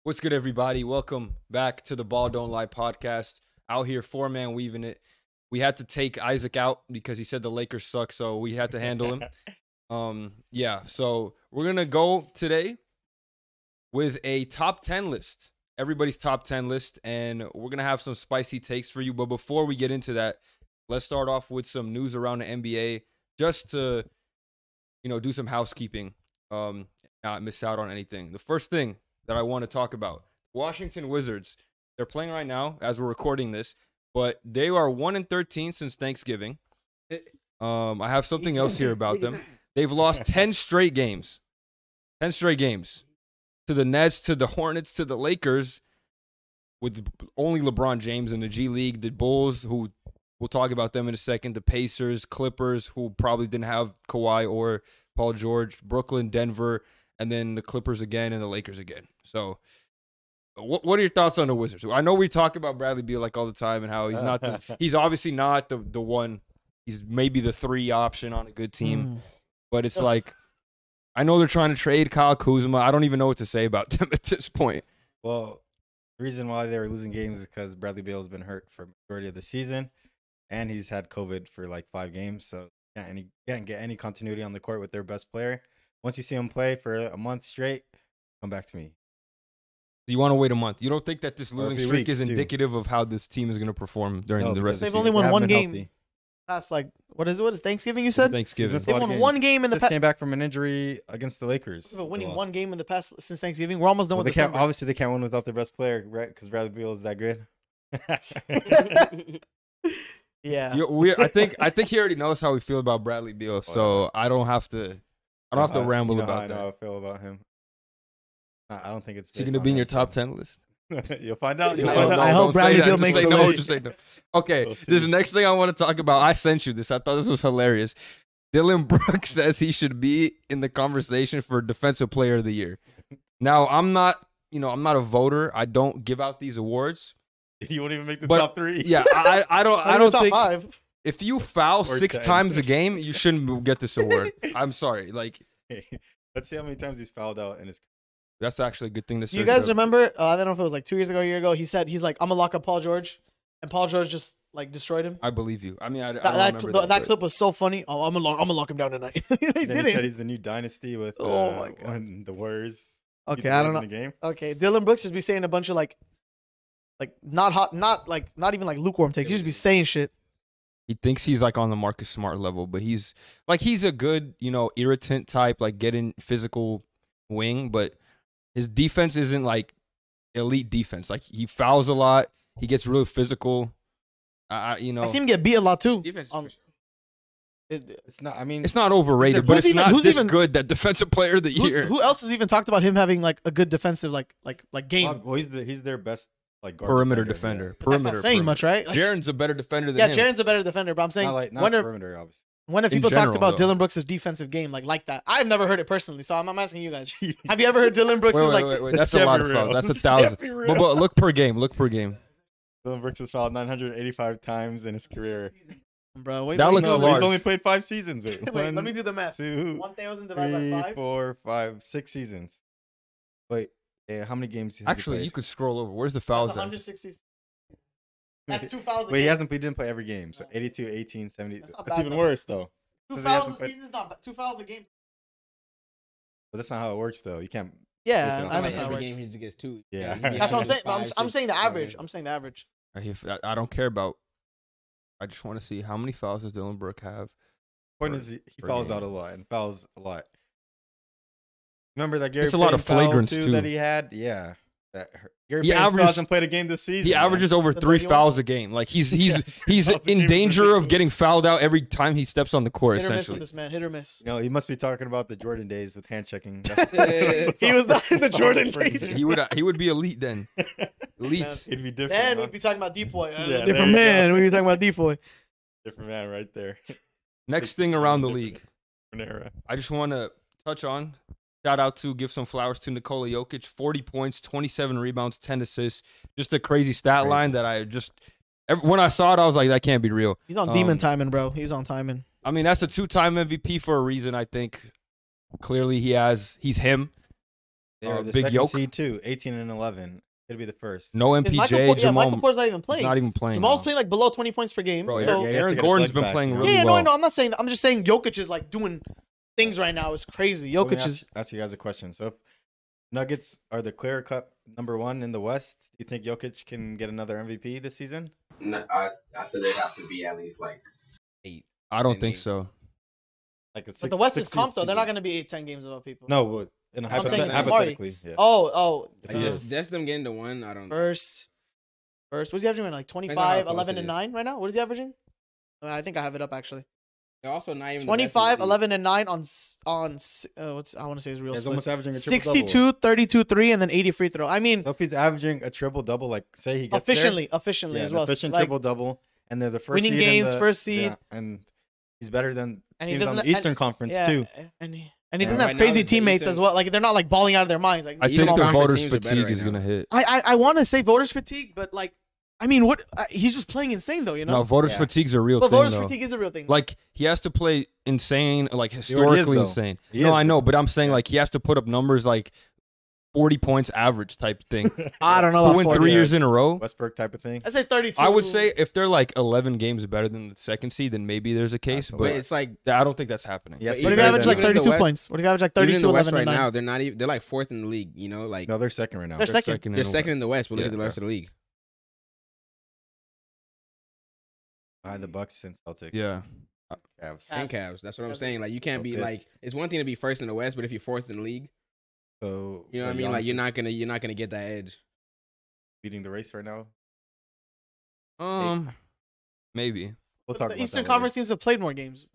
What's good, everybody? Welcome back to the Ball Don't Lie podcast. Out here, four-man weaving it. We had to take Isaac out because he said the Lakers suck, so we had to handle him. So we're going to go today with a top 10 list, everybody's top 10 list, and we're going to have some spicy takes for you. But before we get into that, let's start off with some news around the NBA just to, do some housekeeping, not miss out on anything. The first thing that I want to talk about, Washington Wizards. They're playing right now as we're recording this, but they are 1-13 since Thanksgiving. I have something else here about them. They've lost 10 straight games. 10 straight games. To the Nets, to the Hornets, to the Lakers, with only LeBron James in the G League. The Bulls, who we'll talk about them in a second. The Pacers, Clippers, who probably didn't have Kawhi or Paul George. Brooklyn, Denver, and then the Clippers again and the Lakers again. So what are your thoughts on the Wizards? I know we talk about Bradley Beal like all the time and how he's not this, he's obviously not the one. He's maybe the 3 option on a good team. But it's like, I know they're trying to trade Kyle Kuzma. I don't even know what to say about them at this point. Well, the reason why they were losing games is because Bradley Beal has been hurt for the majority of the season, and he's had COVID for like 5 games, so he can't get any continuity on the court with their best player. Once you see him play for a month straight, come back to me. You want to wait a month. You don't think that this losing streak is too. indicative of how this team is going to perform during the rest of the season? They've only won one game past, like, what is Thanksgiving, you said? Thanksgiving. They won one game in the past. Came back from an injury against the Lakers. But winning one game in the past since Thanksgiving. We're almost done with December. Obviously, they can't win without their best player, right? Because Bradley Beal is that good. Yeah. I think he already knows how we feel about Bradley Beal, so I don't have to ramble about that. I know how I feel about him. I don't think it's. Is he going to be in your top 10 list? You'll find out. I hope Bradley Beal makes the list. Okay, this next thing I want to talk about. I sent you this. I thought this was hilarious. Dylan Brooks says he should be in the conversation for Defensive Player of the Year. Now, I'm not a voter. I don't give out these awards. You won't even make the top 3. Yeah, I don't think. Top 5. If you foul 6 times a game, you shouldn't get this award. I'm sorry. Let's see how many times he's fouled out in his. That's actually a good thing to say. You guys remember? I don't know if it was like 2 years ago, a year ago. He's like, I'm gonna lock up Paul George, and Paul George just like destroyed him. I believe you. I mean, I don't remember that clip was so funny. Oh, I'm gonna lock him down tonight. He said he's the new dynasty with my God. The Warriors. Okay, I don't know. The game. Okay, Dylan Brooks just be saying a bunch of like not hot, not even like lukewarm takes. He just be saying shit. He thinks he's like on the Marcus Smart level, but he's a good, irritant type, like getting physical wing, but his defense isn't like elite defense. Like, he fouls a lot. He gets really physical. I see him get beat a lot too. It's not. I mean, it's not overrated, but it's not this good that Defensive Player of the Year. Who else has even talked about him having like a good defensive like game? Well, he's their best perimeter defender. That's not saying much, right? Jaren's a better defender than him. Yeah, Jaren's a better defender, but I'm saying not perimeter, obviously. When have people talked about Dylan Brooks' defensive game like that? I've never heard it personally, so I'm asking you guys. Have you ever heard Dylan Brooks wait. That's a lot of fouls. That's 1,000. But look per game. Dylan Brooks has fouled 985 times in his career. Bro, that looks large. He's only played 5 seasons. Wait, let me do the math. 1,000 divided by 5? 4, 5, 6 seasons. Wait, how many games? Actually, you could scroll over. Where's the fouls? 160. That's 2 fouls a game. Wait, he didn't play every game. So 82, 18, 70. That's even worse, though. 2 fouls a season is not 2 fouls a game. But that's not how it works, though. You can't. Yeah, I think every game he gets 2. Yeah, that's what I'm saying. I'm saying the average. I'm saying the average. I don't care about. I just want to see how many fouls does Dylan Brooks have. Point is, he fouls out a lot and fouls a lot. Remember that Gary? It's a lot of flagrants too that he had. Yeah. Gary hasn't played a game this season. He averages over 3 fouls a game. Like, he's in danger of getting fouled out every time he steps on the court. Hit or miss essentially, with this man. Hit or miss. He must be talking about the Jordan days with hand checking. He was not in the Jordan days. He would be elite then. Elite. It'd be different. Then we'd be talking about Depoy. Different man. We'd be talking about Depoy. Different man, right there. Next thing around the league, era. I just want to touch on. Give some flowers to Nikola Jokic. 40 points, 27 rebounds, 10 assists. Just a crazy stat line that when I saw it, I was like, that can't be real. He's on demon timing, bro. He's on timing. I mean, that's a 2-time MVP for a reason, I think. Clearly, he's him. They're the Big second Yoke. seed too, 18 and 11. It'll be the first. No Is Michael MPJ. Por- yeah, Jamal. Michael Porter's not even He's playing. not even playing. Jamal's now. playing like below 20 points per game. Bro, So yeah, he has to Aaron get his Gordon's legs been back, playing you know? really yeah, well. no, I know. I'm not saying that. I'm just saying Jokic is like doing things right now. It's crazy. Let me Jokic is. ask you guys a question. So, if Nuggets are the clear cut number one in the West, do you think Jokic can get another MVP this season? No, I said they have to be at least like 8. I don't And think he- so. Like a But the West is comp though. They're not going to be 8-10 games without people. No, but in a I'm saying hypothetically, yeah. Oh. Just them getting to 1. I don't know. First. What's he averaging right now? Like 25, 11, and 9 right now? What is he averaging? I think I have it up actually. They're also not even 25, 11, and 9 on what's I want to say his real He's split. almost averaging a 62, 32, 3, and then 80 free throw. I mean, So if he's averaging a triple double, like say he gets efficiently there, as well. efficient Like, triple double, and they're the first winning seed in games, the- first seed. yeah, and he's better than and he teams on doesn't the Eastern Conference yeah, too. and he Yeah. doesn't Right have now, crazy the teammates Eastern- as well. Like they're not like balling out of their minds. Like I Eastern think the Conference voters teams are better fatigue right is now. gonna hit. I want to say voters fatigue, but like I mean, what he's just playing insane though, you know. No, voters Yeah. fatigue's a real But thing voters though. fatigue is a real thing. Like he has to play insane, like though. historically insane. He No, is, I know, though. but I'm saying like he has to put up numbers like 40 points average type thing. I don't know. To about win 40. 3 years in a row. Westbrook type of thing. I say 32. I would say if they're like 11 games better than the second seed, then maybe there's a case. That's a But But lot. it's like I don't think that's happening. Yes, But What if even you in average the- like even in the 32 West- points? What if you average like even 32, in the West 11, right and 9? now, they're not even. They're like 4th in the league. You know, like No, they're second right now. They're second. they're second in the West. But look Yeah, at the rest of the league. Behind the Bucks and Celtics. Yeah. Cavs. And Cavs. That's what I'm Cavs. saying. Like you can't be Okay. like. It's one thing to be first in the West, but if you're 4th in the league, So you know what I mean. Like you're not gonna get that edge. leading the race right now. Maybe. We'll But talk the about Eastern that Conference teams have played more games.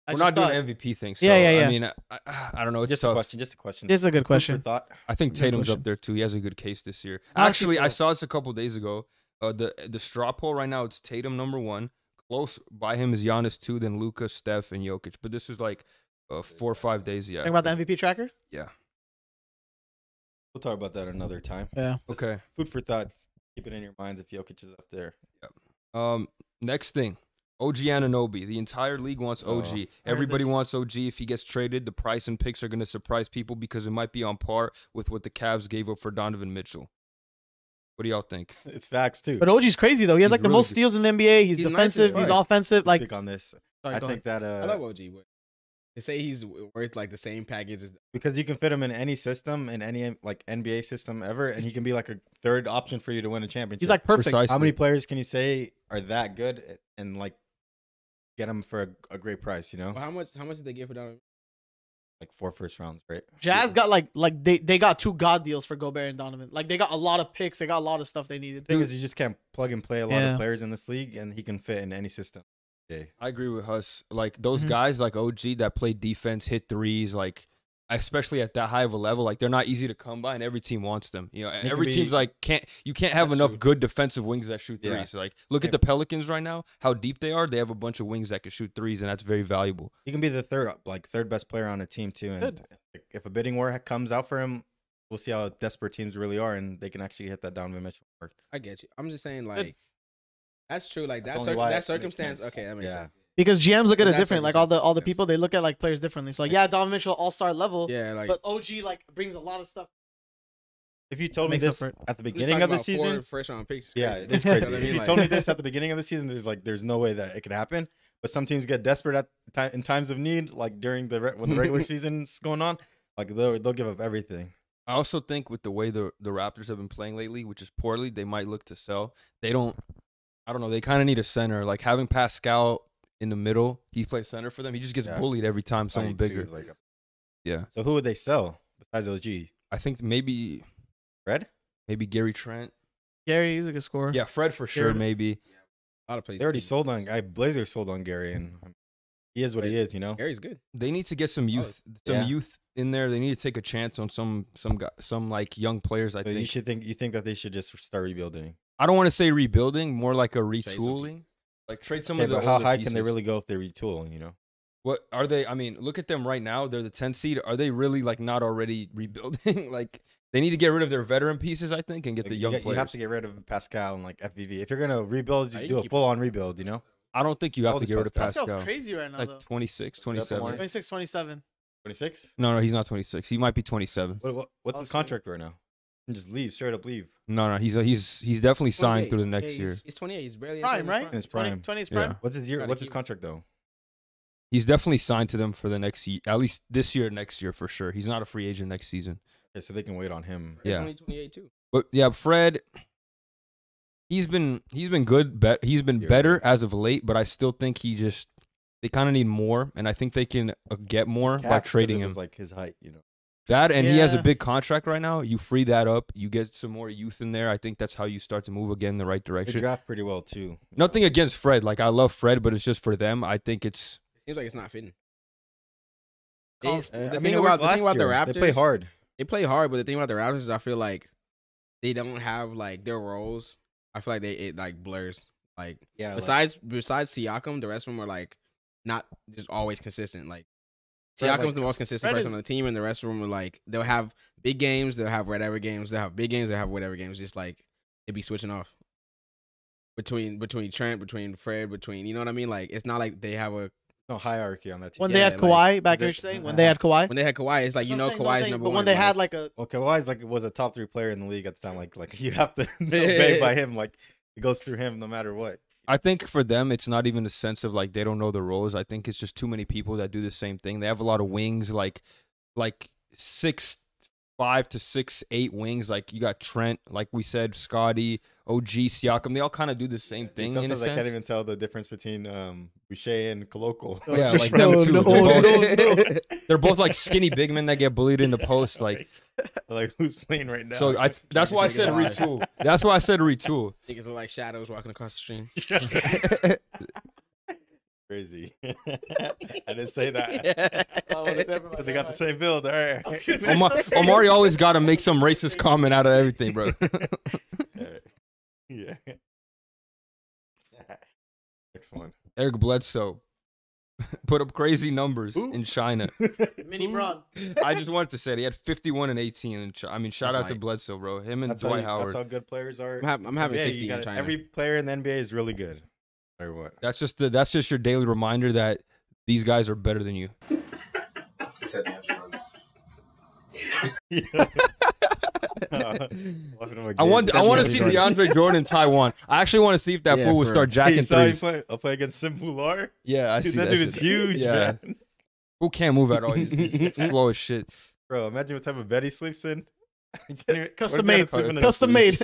I We're just not saw doing it. MVP things. So, Yeah. I mean, I don't know. It's Just tough. a question. Just a question. This is a good Food for question. thought. I think Good Tatum's question. up there too. He has a good case this year. A lot of Actually, I people- saw this a couple days ago. The straw poll right now, it's Tatum number 1. Close by him is Giannis 2, then Luka, Steph, and Jokic. But this was like 4 or 5 days. Yeah. Talking about the MVP tracker. Yeah. We'll talk about that another time. Yeah. Just Okay. Food for thought. Keep it in your minds if Jokic is up there. Next thing, OG Anunoby. The entire league wants OG. Everybody this. wants OG. If he gets traded, the price and picks are going to surprise people because it might be on par with what the Cavs gave up for Donovan Mitchell. What do y'all think? It's facts too. But OG's crazy though. He has He's like the really most good. steals in the NBA. He's He's nice defensive. as He's well. offensive. Like Speak on this. sorry, I go think that I love OG, but they say he's worth like the same package as because you can fit him in any system, in any like NBA system ever, and he can be like a third option for you to win a championship. he's like perfect. Precisely. how many players can you say are that good and like get him for a great price? You know, Well, how much did they give for Donovan? like 4 first rounds, right? Jazz got like they got 2 god deals for Gobert and Donovan. Like they got a lot of picks. They got a lot of stuff they needed. The thing is, you just can't plug and play a lot Yeah. of players in this league, and he can fit in any system. Yeah. I agree with Huss. Like those Mhm. guys like OG that play defense, hit threes, like especially at that high of a level, like they're not easy to come by and every team wants them. You know, can every be- team's like you can't have That's enough true. good defensive wings that shoot Yeah. threes. Like look Yeah. at the Pelicans right now, how deep they are. They have a bunch of wings that can shoot threes and that's very valuable. He can be the third best player on a team too. And Good. if a bidding war comes out for him, we'll see how desperate teams really are, and they can actually hit that Donovan Mitchell mark. I get you. I'm just saying like that's true. Like That's that only why it that makes circumstance. sense. Okay, that makes Yeah. sense. Because GMs look at it That's different. Like circumstance. all the people, they look at like players differently. So like, yeah, Donovan Mitchell all-star level, Yeah, like but OG like brings a lot of stuff. If you told me Makes up this for it. at the we're just beginning talking of the about 4 season, first-round picks. yeah, crazy. it is You know crazy. what I If mean? you Like- told me this at the beginning of the season, there's no way that it could happen. But some teams get desperate in times of need, like during when the regular season's going on, like they'll give up everything. I also think with the way the Raptors have been playing lately, which is poorly, they might look to sell. They don't. I don't know. They kind of need a center. Like having Pascal in the middle, he plays center for them. He just gets Yeah. bullied every time someone Like, bigger. too, like- Yeah, So who would they sell besides OG? I think maybe Gary Trent. Gary, he's a good scorer. Yeah, Fred for sure. Gary- Maybe. A lot of places. They already sold on. Blazers sold on Gary, and he is what he is. You know. Gary's good. They need to get some youth, Yeah. youth in there. They need to take a chance on some like young players. I So think. you think that they should just start rebuilding. I don't want to say rebuilding, more like a some retooling. pieces. Like trade some Okay, of the but how older high can they pieces. really go if they retool? You know. What are they? I mean, look at them right now. They're the 10th seed. Are they really like not already rebuilding? Like they need to get rid of their veteran pieces, I think, and get Like, the you young got- players. You have to get rid of Pascal and like FVV. If you're gonna rebuild, Nah, you you do can a keep- full on rebuild. You know. I don't think you have All to these get rid of Pascal's Pascal. crazy right now Like though. 26, Omari? 27. 26, 27. 26? No, he's not 26. He might be 27. What's his contract right now? And just leave, straight up leave. No, he's definitely signed 28. through the next year. He's 28. He's barely Prime, entering right? In his prime. 20 is Yeah. prime. What's his year? Gotta What's his keep- contract though? He's definitely signed to them for the next year, at least this year, next year for sure. He's not a free agent next season. Okay, so they can wait on him. Yeah. 2028 too. But yeah, Fred, he's been good. He's been Yeah. better as of late, but I still think they kind of need more, and I think they can get more He's by capped 'cause trading it him. was like his height, you know. That and he has a Yeah. big contract right now. You free that up, you get some more youth in there. I think that's how you start to move again in the right They direction. draft pretty well too. you Nothing know. against Fred. Like I love Fred, but it's just for them. I think it's It seems like it's not fitting. Golf. The I thing mean, it about worked last the year. Raptors, They play hard. They play hard, but the thing about the Raptors is I feel like they don't have like their roles. I feel like it like blurs. Like Yeah. besides Siakam, the rest of them are like not just always consistent. Like Fred, Siakam's like- the most consistent Fred person is- on the team, and the rest of them are like they'll have big games, they'll have whatever games, they'll have big games, they'll have whatever games. Just like they be switching off between Trent, between Fred, between you know what I mean. Like it's not like they have a no hierarchy on that team. When Yeah, they had like, Kawhi back they- in your saying, when they had Kawhi. when they had Kawhi, it's like you know That's what I'm Kawhi's saying, number but one. when they like, had like a Well, Kawhi's like was a top 3 player in the league at the time. Like you have to obey by him. Like it goes through him no matter what. I think for them, it's not even a sense of like they don't know the roles. I think it's just too many people that do the same thing. They have a lot of wings, like 6'5" to 6'8" wings. Like you got Trent, like we said, Scotty, OG, Siakam. They all kind of do the same thing in a Sometimes I can't sense. even tell the difference between Boucher and Kolokol. Yeah, Just like them no, too. no, They're no, both- no. They're both like skinny big men that get bullied in the post. Like like who's playing right now? so, that's why I said retool. That's why I said retool. niggas look like shadows walking across the stream. Crazy. I didn't say that. But they got the same build. All right. Omari always got to make some racist comment out of everything, bro. Yeah. Next one. Eric Bledsoe put up crazy numbers in China. Mini Braun. I just wanted to say it. He had 51 and 18. And I mean, shout That's out to hype. Bledsoe, bro. Him and That's how, Dwight Howard. that's how good players are. I'm having NBA, 60 you in gotta- China. Every player in the NBA is really good. Or what? That's just your daily reminder that these guys are better than you. I want to see DeAndre Jordan in Taiwan. I actually want to see if that Yeah, fool will for start jacking threes. I'll play against Simbular. Yeah, I Dude, see that dude is shit. huge, Yeah, man. who can't move at all? He's slow as shit. Bro, imagine what type of bed he sleeps in. I can't even- Custom what if he had made. to sleep in a- Custom made.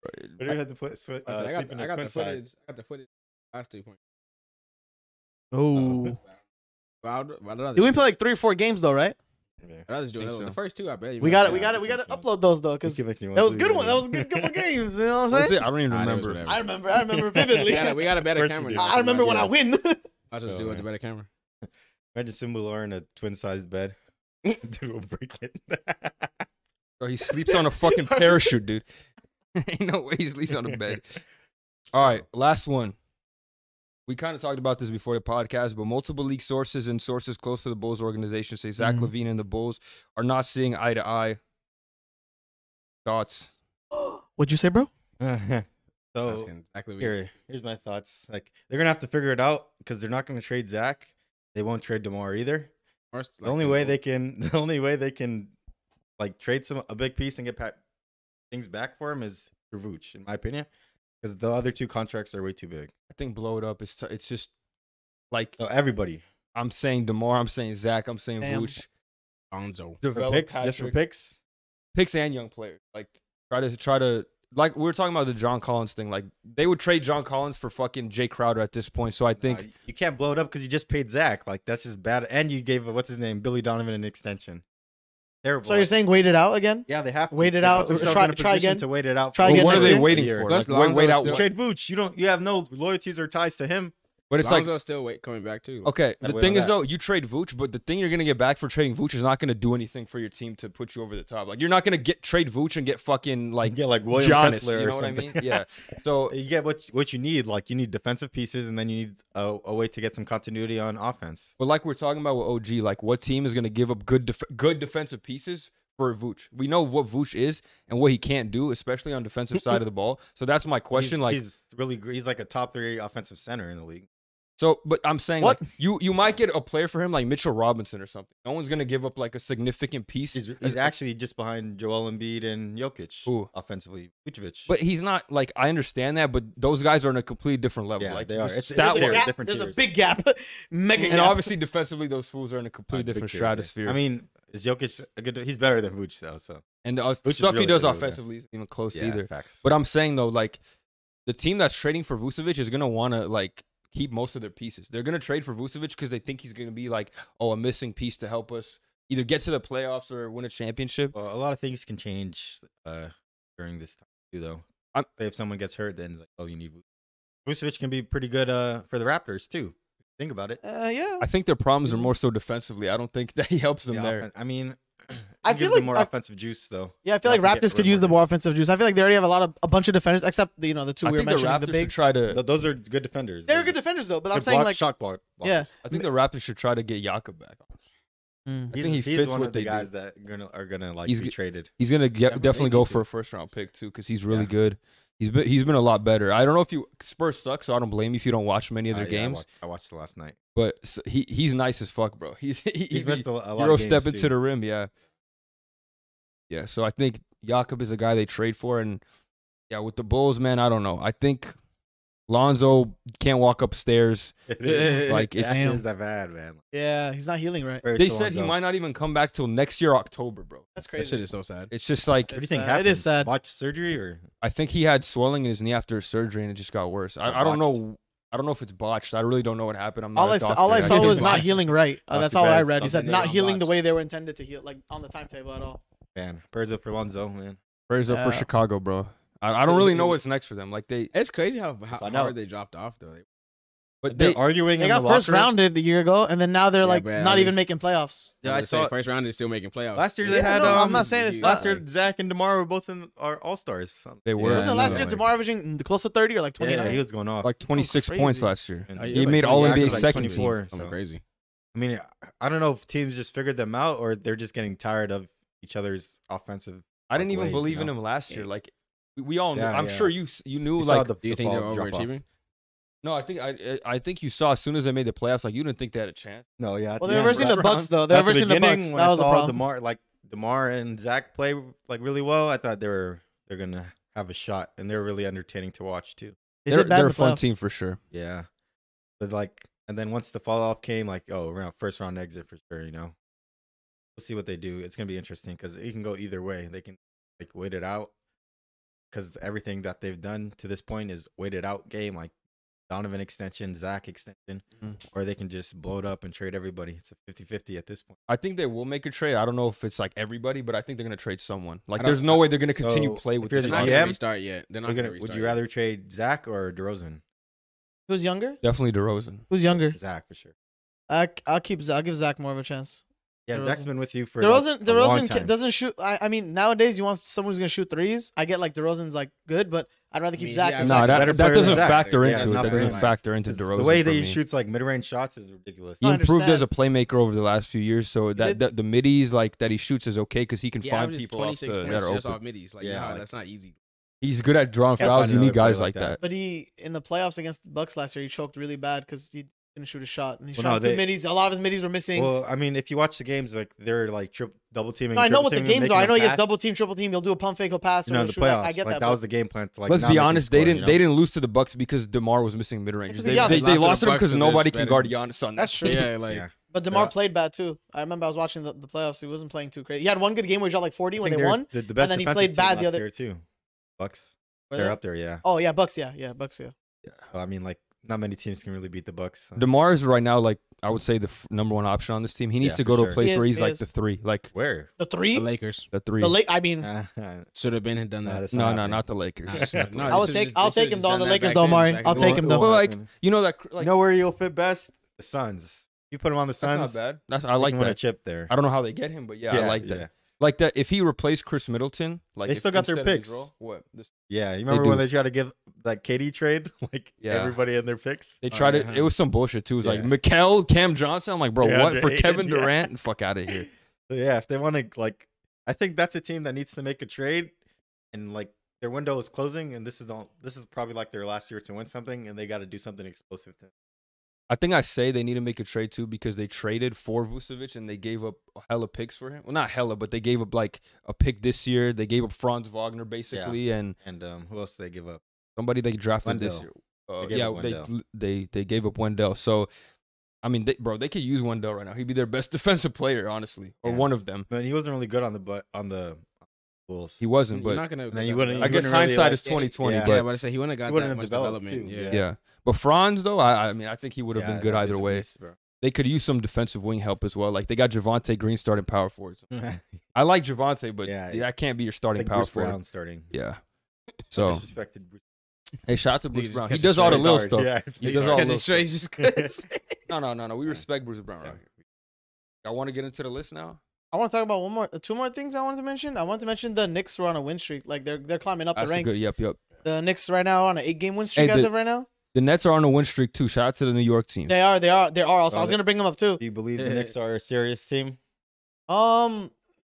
What if he had to sleep in I a got twin the side? footage. I got the footage. Last 3 points. Oh. I'd We play like 3 or 4 games though, right? Yeah. rather just do Think another. so. The first 2, I bet. We got it. We got to upload those though, because You can make me that was a want good to one. That was a good couple of games. You know what I'm That's saying? it. I don't even Nah, that was remember. whatever. I remember vividly. we got a better Of course camera. you now, do. I so remember when I guess win. I'll just do it with a better camera. Imagine Simbular in a twin-sized bed. Dude will break it. Bro, he sleeps on a fucking parachute, dude. Ain't no way he sleeps on a bed. All right, last one. We kind of talked about this before the podcast, but multiple league sources and sources close to the Bulls organization say Zach Mhm. LaVine and the Bulls are not seeing eye to eye. Thoughts? What'd you say, bro? So Exactly. here's my thoughts. Like they're gonna have to figure it out because they're not gonna trade Zach. They won't trade DeMar either. The only way they can like trade a big piece and get things back for him is through Vooch, in my opinion, because the other 2 contracts are way too big. I think blow it up. It's just like So everybody I'm saying DeMar, I'm saying Zach, I'm saying Damn. Vooch. Bonzo. for Develop picks, just for Patrick. picks. And young players. Like try to like we were talking about the John Collins thing. Like they would trade John Collins for fucking Jay Crowder at this point. So I think You can't blow it up because you just paid Zach. Like that's just bad. And you gave what's his name, Billy Donovan, an extension. Terrible. So you're saying wait it out again? Yeah, they have to Wait it They out, put themselves try- in a try position again? to wait it out. Try for again what are next they year? waiting year. for? Plus, Like, wait out. Lonzo's You what? trade Vooch. You have no loyalties or ties to him. But it's like Lonzo's still coming back too. okay. Gotta The wait thing on is that. though, you trade Vooch, but the thing you're gonna get back for trading Vooch is not gonna do anything for your team to put you over the top. Like you're not gonna trade Vooch and get fucking like Yeah, like William Giannis. Kessler You or know what I something. mean? Yeah. So You get what you need. Like you need defensive pieces, and then you need a way to get some continuity on offense. but like we're talking about with OG, like what team is gonna give up good defensive pieces for Vooch? We know what Vooch is and what he can't do, especially on defensive side of the ball. So that's my question. He's, Like he's really he's like a top 3 offensive center in the league. So, but I'm saying What? like you might get a player for him like Mitchell Robinson or something. No one's gonna give up like a significant piece. He's actually just behind Joel Embiid and Jokic Ooh. offensively. Vucevic. But he's not like I understand that, but those guys are on a completely different level. Yeah, like they are. just It's stat clear. wise. different There's a tiers. big gap, mega And gap. obviously defensively, those fools are in a completely Big different tiers, yeah. stratosphere. I mean, is Jokic a good? He's better than Vuce though. So and the is stuff he really does good, yeah. offensively isn't even close yeah, either. facts. But I'm saying though, like the team that's trading for Vucevic is gonna want to like keep most of their pieces. They're gonna trade for Vucevic because they think he's gonna be like, a missing piece to help us either get to the playoffs or win a championship. Well, a lot of things can change during this time too, though. Say if someone gets hurt, then it's like, oh, you need Vucevic can be pretty good for the Raptors too. Think about it. Yeah. I think their problems are more so defensively. I don't think that he helps them there. I mean, I he feel gives them like more offensive juice though. Yeah, I feel Not like to get Raptors could rid use the more more guys. offensive juice. I feel like they already have a bunch of defenders, except the two I we were think the mentioning. Raptors The should bigs. try to. Those are good defenders. They're good defenders though, but I'm Good saying block, like shot block. yeah. I think the Raptors should try to get Jakob back. I think he He's fits one what of the they guys do. that are gonna like He's be g- traded. He's gonna definitely go need for to. a first round pick too because he's really Yeah. good. He's been a lot better. I don't know if you Spurs suck, so I don't blame you if you don't watch many of their Yeah, games. I watched the last night. But he's nice as fuck, bro. He's missed a lot Euro of games step into too. the rim, yeah. Yeah, so I think Jakob is a guy they trade for, and yeah, with the Bulls, man, I don't know. I think Lonzo can't walk upstairs. Like It's it's. is that bad, man. Yeah, he's not healing right. Very They slow said he Lonzo. might not even come back till next year October, bro. That's That crazy. shit is so sad. It's just like What do you It's think sad. happened? It is sad. Watch surgery or I think he had swelling in his knee after surgery, and it just got worse. I don't know. I don't know if it's botched. I really don't know what happened. I'm not All a I doctor. saw didn't was not watch. healing right. That's Dr. all I Bez, read. He said something not they healing the botched. way they were intended to heal, like on the timetable at all. man. Birds up for Lonzo, man. Prayers up for Yeah. Chicago, bro. I don't really know what's next for them. Like It's crazy how Find hard out. they dropped off though. but They're they arguing They in got the first locker room. rounded a year ago, and then now they're Yeah, like but not at even least- making playoffs. Yeah, I say saw first round is still making playoffs. last year. They Yeah, had. no, I'm not saying it's last not. year. Zach and DeMar were both in our All Stars. They were. Wasn't I last know, year like- DeMar averaging close to 30 or like 29? Yeah, he was going off. like 26 crazy. points last year. And He He made All actually NBA like second 24, team. Something so. crazy. I mean, I don't know if teams just figured them out or they're just getting tired of each other's offensive. I didn't even ways, believe you in know? him last year. Like we all knew. Yeah, I'm yeah. sure you knew. You saw Like the Do you think they're fall drop off. overachieving? no, I think you saw as soon as they made the playoffs. Like you didn't think they had a chance. No, yeah. Well, they were versing the first Bucks though. They were At the versing the beginning, Bucks. when That I was the saw problem. DeMar and Zach play like really well, I thought they're gonna have a shot, and they're really entertaining to watch too. They did bad They're in a the fun playoffs. team for sure. Yeah, but like, and then once the fall off came, like, first round exit for sure. You know, we'll see what they do. It's gonna be interesting because it can go either way. They can like wait it out because everything that they've done to this point is waited out game, like Donovan extension, Zach extension, or they can just blow it up and trade everybody. It's a 50-50 at this point. I think they will make a trade. I don't know if it's like everybody, but I think they're gonna trade someone. Like I don't- there's no way they're gonna continue So, play if with you're this the They're not roster. GM? gonna restart yet. They're not Would gonna you restart. rather trade Zach or DeRozan? Who's younger? Definitely DeRozan. Who's younger? Zach for sure. I'll give Zach more of a chance. Yeah, DeRozan. Zach's been with you for DeRozan a long DeRozan time. doesn't shoot. I mean, nowadays you want someone who's gonna shoot threes. I get like DeRozan's like good, but I'd rather keep mean, Zach. yeah, because No, Zach's a Zach's better that player than doesn't Zach. factor Yeah, into it's it. not That very doesn't much. factor into The DeRozan. way for that he me. shoots like mid-range shots is ridiculous. He I improved as a understand. playmaker over the last few years, so did. that the middies like that he shoots is okay because he can He find averages people off 26 the, points that are just open. off middies. Like, Yeah, yeah, like- that's not easy. He's good at drawing Can't fouls. find You need another player guys like like that. that. But he in the playoffs against the Bucks last year, he choked really bad because he didn't shoot a shot, and he Well, shot no, two they- middies. A lot of his middies were missing. Well, I mean, if you watch the games, like they're like double teaming. No, I know what the triple teaming, games making are. I know them he gets pass. double team, triple team. He'll do a pump fake, he'll pass. You know, or in the shoot that. playoffs, I get like that. that but was the game plan. To like. Let's not be make him honest, score, they didn't you know? they didn't lose to the Bucks because DeMar was missing mid range. Because They, of Giannis. they, They they lost to lost the to him Bucks because 'cause nobody they're can better. guard Giannis on that. That's true. team. Yeah, like Yeah. But DeMar Yeah. played bad too. I remember I was watching the playoffs. He wasn't playing too crazy. He had one good game where he dropped like 40 I when think they they're won. The best then he defensive played team bad the last other- year too. Bucks. Were They're they? up there, yeah. Oh yeah, Bucks. Yeah, Bucks. Yeah. So, I mean, like not many teams can really beat the Bucks. So. DeMar is right now like I would say the number one option on this team. He needs Yeah, to go for to a sure. place He where is, he's he like is. the three, like Where? The the three. Lakers the three. The late. I mean, should have been and done that. that's No, happening. not the Lakers. No, I'll they take should've I'll just take him done though. The that Lakers back though, then, Omari. back I'll then. take him Well, though. like you know that like You know where you'll fit best? The Suns. You put him on the that's Suns. not bad. That's I you like can win a that. chip there. I don't know how they get him, but yeah, I like that. Yeah. Like that. If he replaced Chris Middleton, like They if still got their instead of his picks. role- what? Yeah, you remember when do. they tried to get that KD trade? Like Yeah. everybody in their picks. They tried yeah. it. It was some bullshit too. It was like Yeah. Mikal, Cam Johnson. I'm like, bro, Yeah, what for Ayton, Kevin yeah. Durant? Fuck out of here. So yeah, if they want to like, I think that's a team that needs to make a trade, and like their window is closing, and this is probably like their last year to win something, and they got to do something explosive to I think I say they need to make a trade too because they traded for Vucevic and they gave up hella picks for him. Well, not hella, but they gave up like a pick this year. They gave up Franz Wagner basically, and who else did they give up? somebody they drafted this year. They gave up Wendell. So, I mean, they could use Wendell right now. He'd be their best defensive player, honestly, or one of them. But he wasn't really good on the Bulls. He wasn't, but not gonna. I guess hindsight is 2020. Yeah, but I say he wouldn't have got that much development. Yeah. But Franz, though, I mean, I think he would have been good either way. Beast, they could use some defensive wing help as well. Like, they got Javonte Green starting power forwards. I like Javonte, but that can't be your starting power forward. Brown starting. Yeah. So, disrespected Bruce. Hey, shout out to Bruce Brown. He does all the little stuff. Yeah, he does all the little stuff. Just good. No. We respect Bruce Brown right here. I want to get into the list now. I want to talk about two more things I wanted to mention. I want to mention the Knicks were on a win streak. Like they're climbing up the ranks. Yep. The Knicks right now are on an 8-game win streak as of right now. The Nets are on a win streak too. Shout out to the New York team. They are also. I was gonna bring them up too. Do you believe the Knicks are a serious team?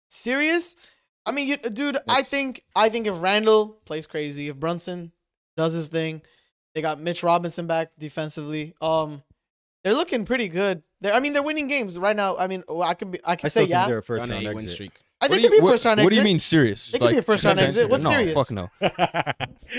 Serious? I mean, dude, I think if Randall plays crazy, if Brunson does his thing, they got Mitch Robinson back defensively. They're looking pretty good. They're winning games right now. I mean, I can say yeah. They're a first round win exit. streak. I think it could be a first round exit. What do you mean serious? They could be a first round exit. What's serious? Fuck no.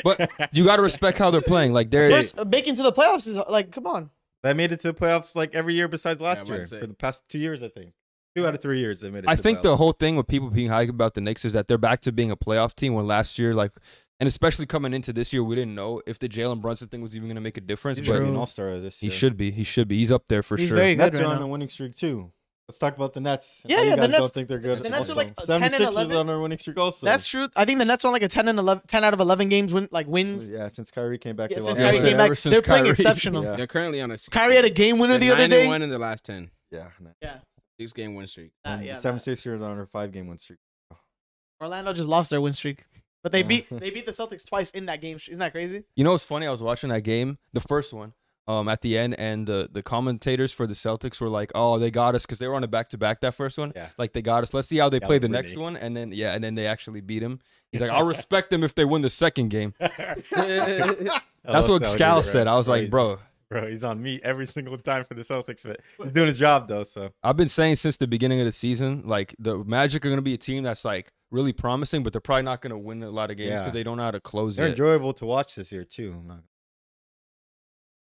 But you got to respect how they're playing. Like they're making to the playoffs is like, come on. They made it to the playoffs like every year besides last year. For the past 2 years, I think. 2 out of 3 years they made it. I think the whole thing with people being hyped about the Knicks is that they're back to being a playoff team. When last year, like, and especially coming into this year, we didn't know if the Jalen Brunson thing was even going to make a difference. He's but an all-star this year. He should be. He's up there for sure. Very good Nets right are on now. a winning streak too. Let's talk about the Nets. Yeah, you guys the Nets don't think they're good. The Nets are like 76ers 10 and 11. on a winning streak also. That's true. I think the Nets are on like a 10 out of 11 games wins. Yeah, since Kyrie came back, Yeah, they since lost. Kyrie came back, they're playing Kyrie. exceptional. Yeah. They're currently on a. Kyrie had a game winner the other day. 9-1 in the last 10. Yeah. Yeah. 6-game win streak. The 76ers are on a 5-game win streak. Orlando just lost their win streak, but they beat the Celtics twice in that game. Isn't that crazy? You know what's funny? I was watching that game, the first one, at the end, and the commentators for the Celtics were like, "Oh, they got us," because they were on a back-to-back that first one. Yeah. Like they got us. Let's see how they play the Brittany. next one, and then they actually beat him. He's like, "I'll respect them if they win the second game." That's what Scal said. I was like, "Bro, he's on me every single time for the Celtics, but he's doing his job though." So I've been saying since the beginning of the season, like the Magic are going to be a team that's like really promising, but they're probably not going to win a lot of games because they don't know how to close they're it. enjoyable to watch this year too.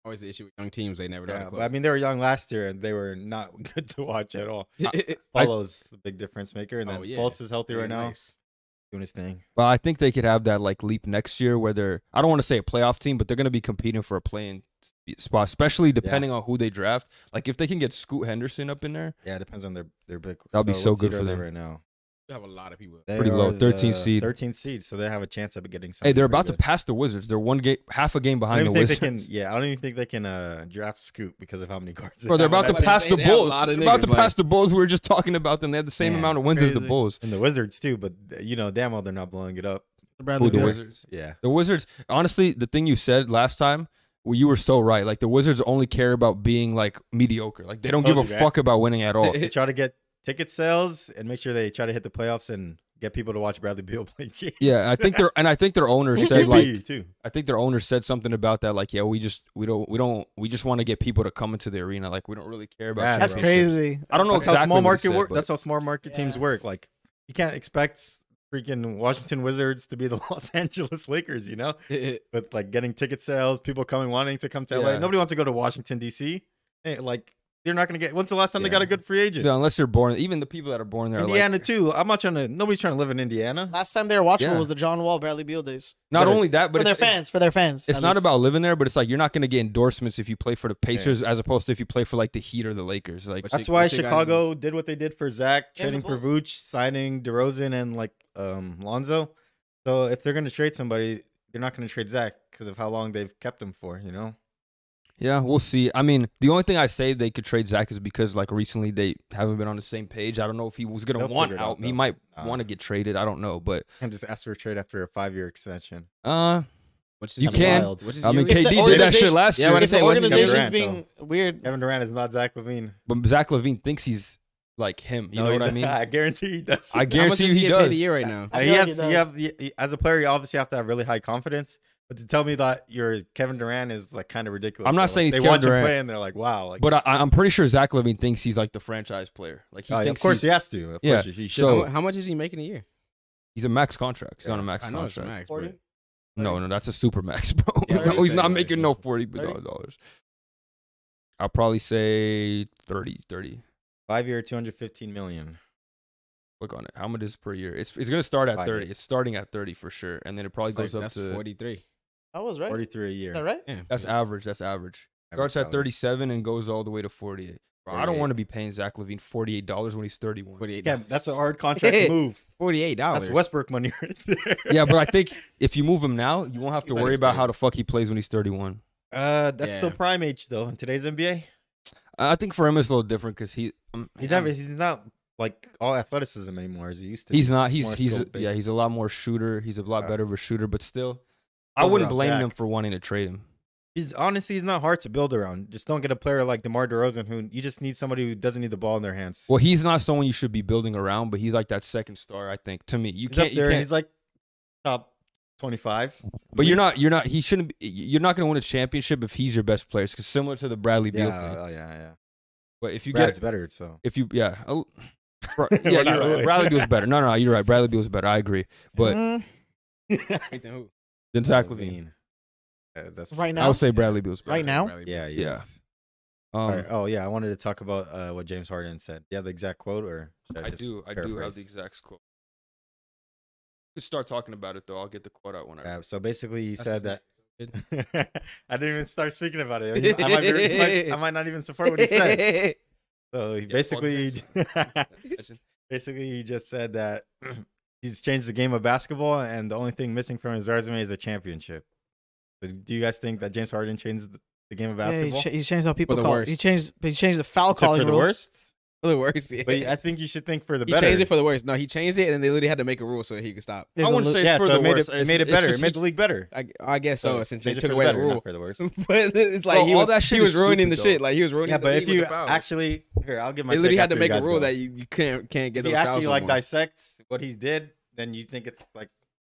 Always the issue with young teams; they never know. Yeah, but I mean, they were young last year and they were not good to watch at all. Paulo's the big difference maker, and then Fultz is healthy right now, doing his thing. But I think they could have that like leap next year where they're, I don't want to say a playoff team, but they're going to be competing for a play-in spot, especially depending on who they draft. Like if they can get Scoot Henderson up in there. Yeah, it depends on their big. That'll be so good for them right now. You have a lot of people. They pretty low, 13 seed. 13 seed, so they have a chance of getting. Hey, they're about to pass the Wizards. They're half a game behind the Wizards. I don't even think they can draft Scoot because of how many guards. Bro, they're about to pass the Bulls. They're about to pass the Bulls. We were just talking about them. They have the same amount of wins as the Bulls. And the Wizards too, but damn well they're not blowing it up. Who, the Wizards? Yeah. The Wizards, honestly, the thing you said last time, well, you were so right. Like the Wizards only care about being like mediocre. Like they don't give a fuck about winning at all. They try to get ticket sales and make sure they try to hit the playoffs and get people to watch Bradley Beal play games. Yeah, I think their owner said like too. I think their owner said something about that. Like, yeah, we just want to get people to come into the arena. Like we don't really care about. That's crazy. I don't know exactly how small what he market said, work. but That's how small market teams work. Like you can't expect freaking Washington Wizards to be the Los Angeles Lakers, But like getting ticket sales, people wanting to come to LA. Nobody wants to go to Washington D.C. Like they're not going to get. When's the last time they got a good free agent? Yeah, unless you're born. Even the people that are born there. Indiana are like, too. I'm not trying to. Nobody's trying to live in Indiana. Last time they were watchable was the John Wall Bradley Beal days. Not only that, but for their fans. It's not about living there, but it's like you're not going to get endorsements if you play for the Pacers as opposed to if you play for like the Heat or the Lakers. Like that's why Chicago did what they did for Zach, trading for Vooch, signing DeRozan and like Lonzo. So if they're going to trade somebody, they're not going to trade Zach because of how long they've kept him for. Yeah, we'll see. I mean, the only thing I say they could trade Zach is because like recently they haven't been on the same page. I don't know if he was going to want out. He might want to get traded. I don't know, but and just ask for a trade after a 5-year extension. You can. I mean, KD did that shit last year. If the organization's being weird. Kevin Durant is not Zach LaVine. But Zach LaVine thinks he's like him. You know what I mean? I guarantee he does. I How much guarantee does he get paid a does. year right now? I And feel like he does. as a player, you obviously have to have really high confidence. But to tell me that your Kevin Durant is like kind of ridiculous. I'm not Like, saying he's they Kevin watch Durant. him play and they're like, wow. Like, But I'm pretty sure Zach LaVine thinks he's like the franchise player. Like he of thinks course he's, he has to. Of Yeah, course he should. so- How much is he making a year? he's a max contract. He's on a Yeah, max I know it's a contract. max. 40? But No, that's a super max, bro. Yeah, no, what he's I'm not saying, making like, no $40 dollars. I'll probably say 30. 5-year, $215 million. Look on it. How much is per year? It's gonna start at 5 30. years. It's starting at 30 for sure, and then it probably goes up that's to 43. That was right. 43 a Is year. that right? Yeah, That's average. That's average. Average Starts at salary. 37 and goes all the way to 48. Bro, I don't 48. want to be paying Zach LaVine $48 when he's 31. $48. Yeah, that's a hard contract to move. $48. That's Westbrook money right there. Yeah, but I think if you move him now, you won't have to You better worry about stay. how the fuck he plays when he's 31. That's still Yeah. prime age though in today's NBA. I think for him it's a little different because He's not like all athleticism anymore as he used to. he's be. not. He's More he's skill-based. yeah. He's a lot more shooter. He's a lot Yeah. better of a shooter, but still, I Build wouldn't around blame Zach. them for wanting to trade him. He's honestly he's not hard to build around. Just don't get a player like DeMar DeRozan who you just need somebody who doesn't need the ball in their hands. Well, he's not someone you should be building around, but he's like that second star. I think to me, you he's up can't. there. You And can't. he's like top 25. But you're not. You're not. He shouldn't. You're not going to win a championship if he's your best player. It's similar to the Bradley Beal Yeah, thing. yeah. But if you Brad's get, better. So if you, yeah, yeah, We're you're not right. really- Bradley Beal's better. No, you're right. Bradley Beal's better. I agree. But Mm, Wait, then who? then Zach LaVine. That's right I now. would say Bradley Beal's better. Right now? yeah. Yeah. All right. Oh yeah, I wanted to talk about what James Harden said. Do you have the exact quote, or should I just do. I do have paraphrase? the exact quote. You could start talking about it though. I'll get the quote out when I. So basically, he That's said his that. name. I didn't even start speaking about it. I might not even support what he said. So he basically he just said that he's changed the game of basketball, and the only thing missing from his resume is a championship. So do you guys think that James Harden changed the game of Yeah, basketball? he changed how people the call. worst. He changed the foul Except calling for the rule. worst. For the worst, yeah. But I think you should think for the He better. changed it for the worst. No, he changed it, and then they literally had to make a rule so he could stop. There's I a wouldn't lo- say it's yeah, for so the it made worst. it made it It's better. just It made the league better. I guess so, since they change it took for away the better, rule. not for the worst. But it's like Bro, he all was, that shit he was is ruining the stupid, shit. though. Like he was ruining. Yeah, but the if league with you the fouls. actually here, I'll give my. they literally take had to after make you a guys rule go. that you can't get If those you fouls actually no like more. dissect what he did, then you think it's like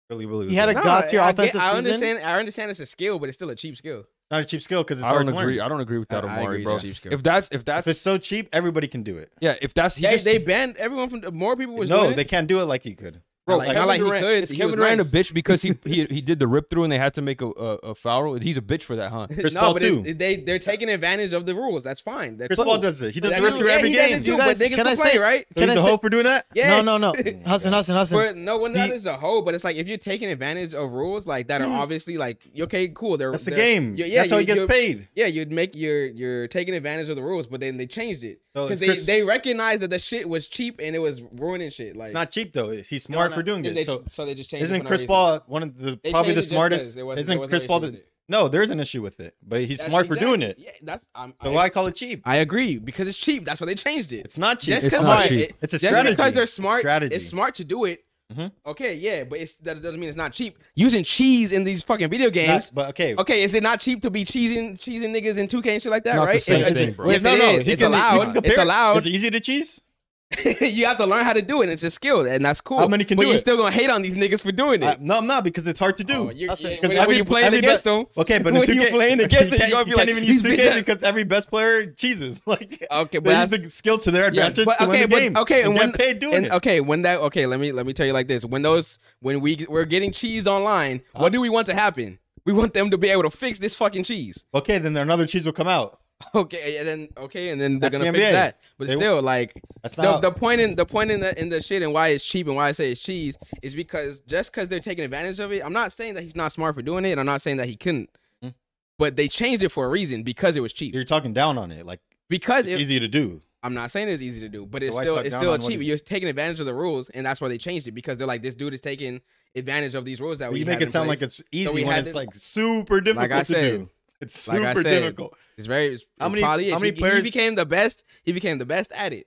really. He had a good. God tier I offensive I season. understand. I understand it's a skill, but it's still a cheap skill. Not a cheap skill because it's I hard don't to agree. learn. I don't agree with that, I Omari, agree bro. it's a cheap skill. If that's If it's so cheap, everybody can do it. yeah, if that's he Yeah, just they banned everyone from more people was No, doing they it. can't do it like he could. bro, Like, Kevin not like he Durant, could, is he Kevin was Durant nice. a bitch because he did the rip through and they had to make a foul? He's a bitch for that, huh? Chris no, Paul but too. they're taking advantage of the rules. That's fine. That's Chris cool. Paul does it. He does That the rip is- through yeah, every he does game. it too, You but guys- niggas can I complain, say- right? So Can he's I the say- hoe for doing that? Yes. No. Hassan. But no, well, not The- as a whole, but it's like if you're taking advantage of rules like that are obviously like okay, cool. That's the game. Yeah, That's how he gets you're- paid. Yeah, you're taking advantage of the rules, but then they changed it So because it's Chris- they recognized that the shit was cheap and it was ruining shit. Like It's not cheap though. He's smart for doing it. So they just changed. it isn't for no Chris reason. Paul one of the They probably changed the it just smartest? 'cause there was Isn't no Chris Paul? issue with it. No, there's an issue with it, but he's That's smart for doing exactly- it. Yeah, that's So why call it cheap? I agree because it's cheap. That's why they changed it. It's not cheap. Just It's 'cause not like, cheap. it- It's a just strategy. because they're It's smart. strategy. It's smart to do it. Mhm. Okay, yeah, but that doesn't mean it's not cheap. Using cheese in these fucking video games. But okay, Okay, is it not cheap to be cheesing niggas in 2K and shit like that, Not the right? same It's- thing, it's- bro. Yes, no, it no, is. he It's can- you can allowed. compare It's it. allowed. Is it easy to cheese? You have to learn how to do it. It's a skill, and that's cool. How many can but do you're it? still gonna hate on these niggas for doing it. No, I'm not because it's hard to do. Oh, you're, That's it. when, 'Cause when you're playing against them. Okay, but in when 2K, you're playing against you them, you're gonna can't, be you like, can't even use these 2K bitches- because every best player cheeses. Like Okay, but they that's- use the skill to their Yeah, advantage but to win the game. Okay, and and when get paid doing and, it. okay, let me tell you like this: when we're getting cheesed online, what do we want to happen? We want them to be able to fix this fucking cheese. Okay, then another cheese will come out. Okay, and then they're That's gonna the fix NBA. that. But They- still, like That's not the point in the shit and why it's cheap and why I say it's cheese is because just because they're taking advantage of it. I'm not saying that he's not smart for doing it, and I'm not saying that he couldn't. Hmm. But they changed it for a reason because it was cheap. you're talking down on it. Like Because it's it, easy to do. I'm not saying it's easy to do, but it's why still talk it's down still on what cheap. he's- You're taking advantage of the rules, and that's why they changed it because they're like, this dude is taking advantage of these rules that we You make had it in sound like place. it's easy we when had it's to- like super difficult I to said, do. It's like I super said, difficult. It's very. How many- Probably is. how many He players- became the best? He became the best at it.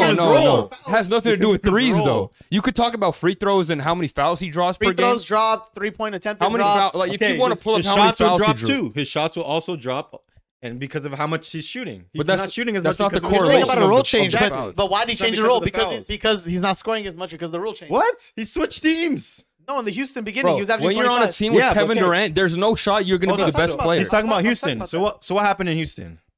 his role. It has nothing to do with His threes, role. though. You could talk about free throws and how many fouls he draws per Free game. throws dropped, 3-point attempted How many dropped. fouls? Like, if you want to pull up his how many shots will fouls he drop drew. too. His shots will also drop, and because of how much he's shooting, he's But that's- not shooting as that's much. not the because of You're his saying correlation about a of role the- change, of the but, fouls. but why did he It's not change the because role? of the fouls. Because he's not scoring as much because of the rule change. What? He switched teams. No, in the Houston beginning, Bro, he was averaging when you're on a 25. team with Yeah, Kevin okay. Durant, there's no shot you're going to Hold be on, the best talk about- player. He's talking about I'm Houston. talking So about what? So what happened in Houston?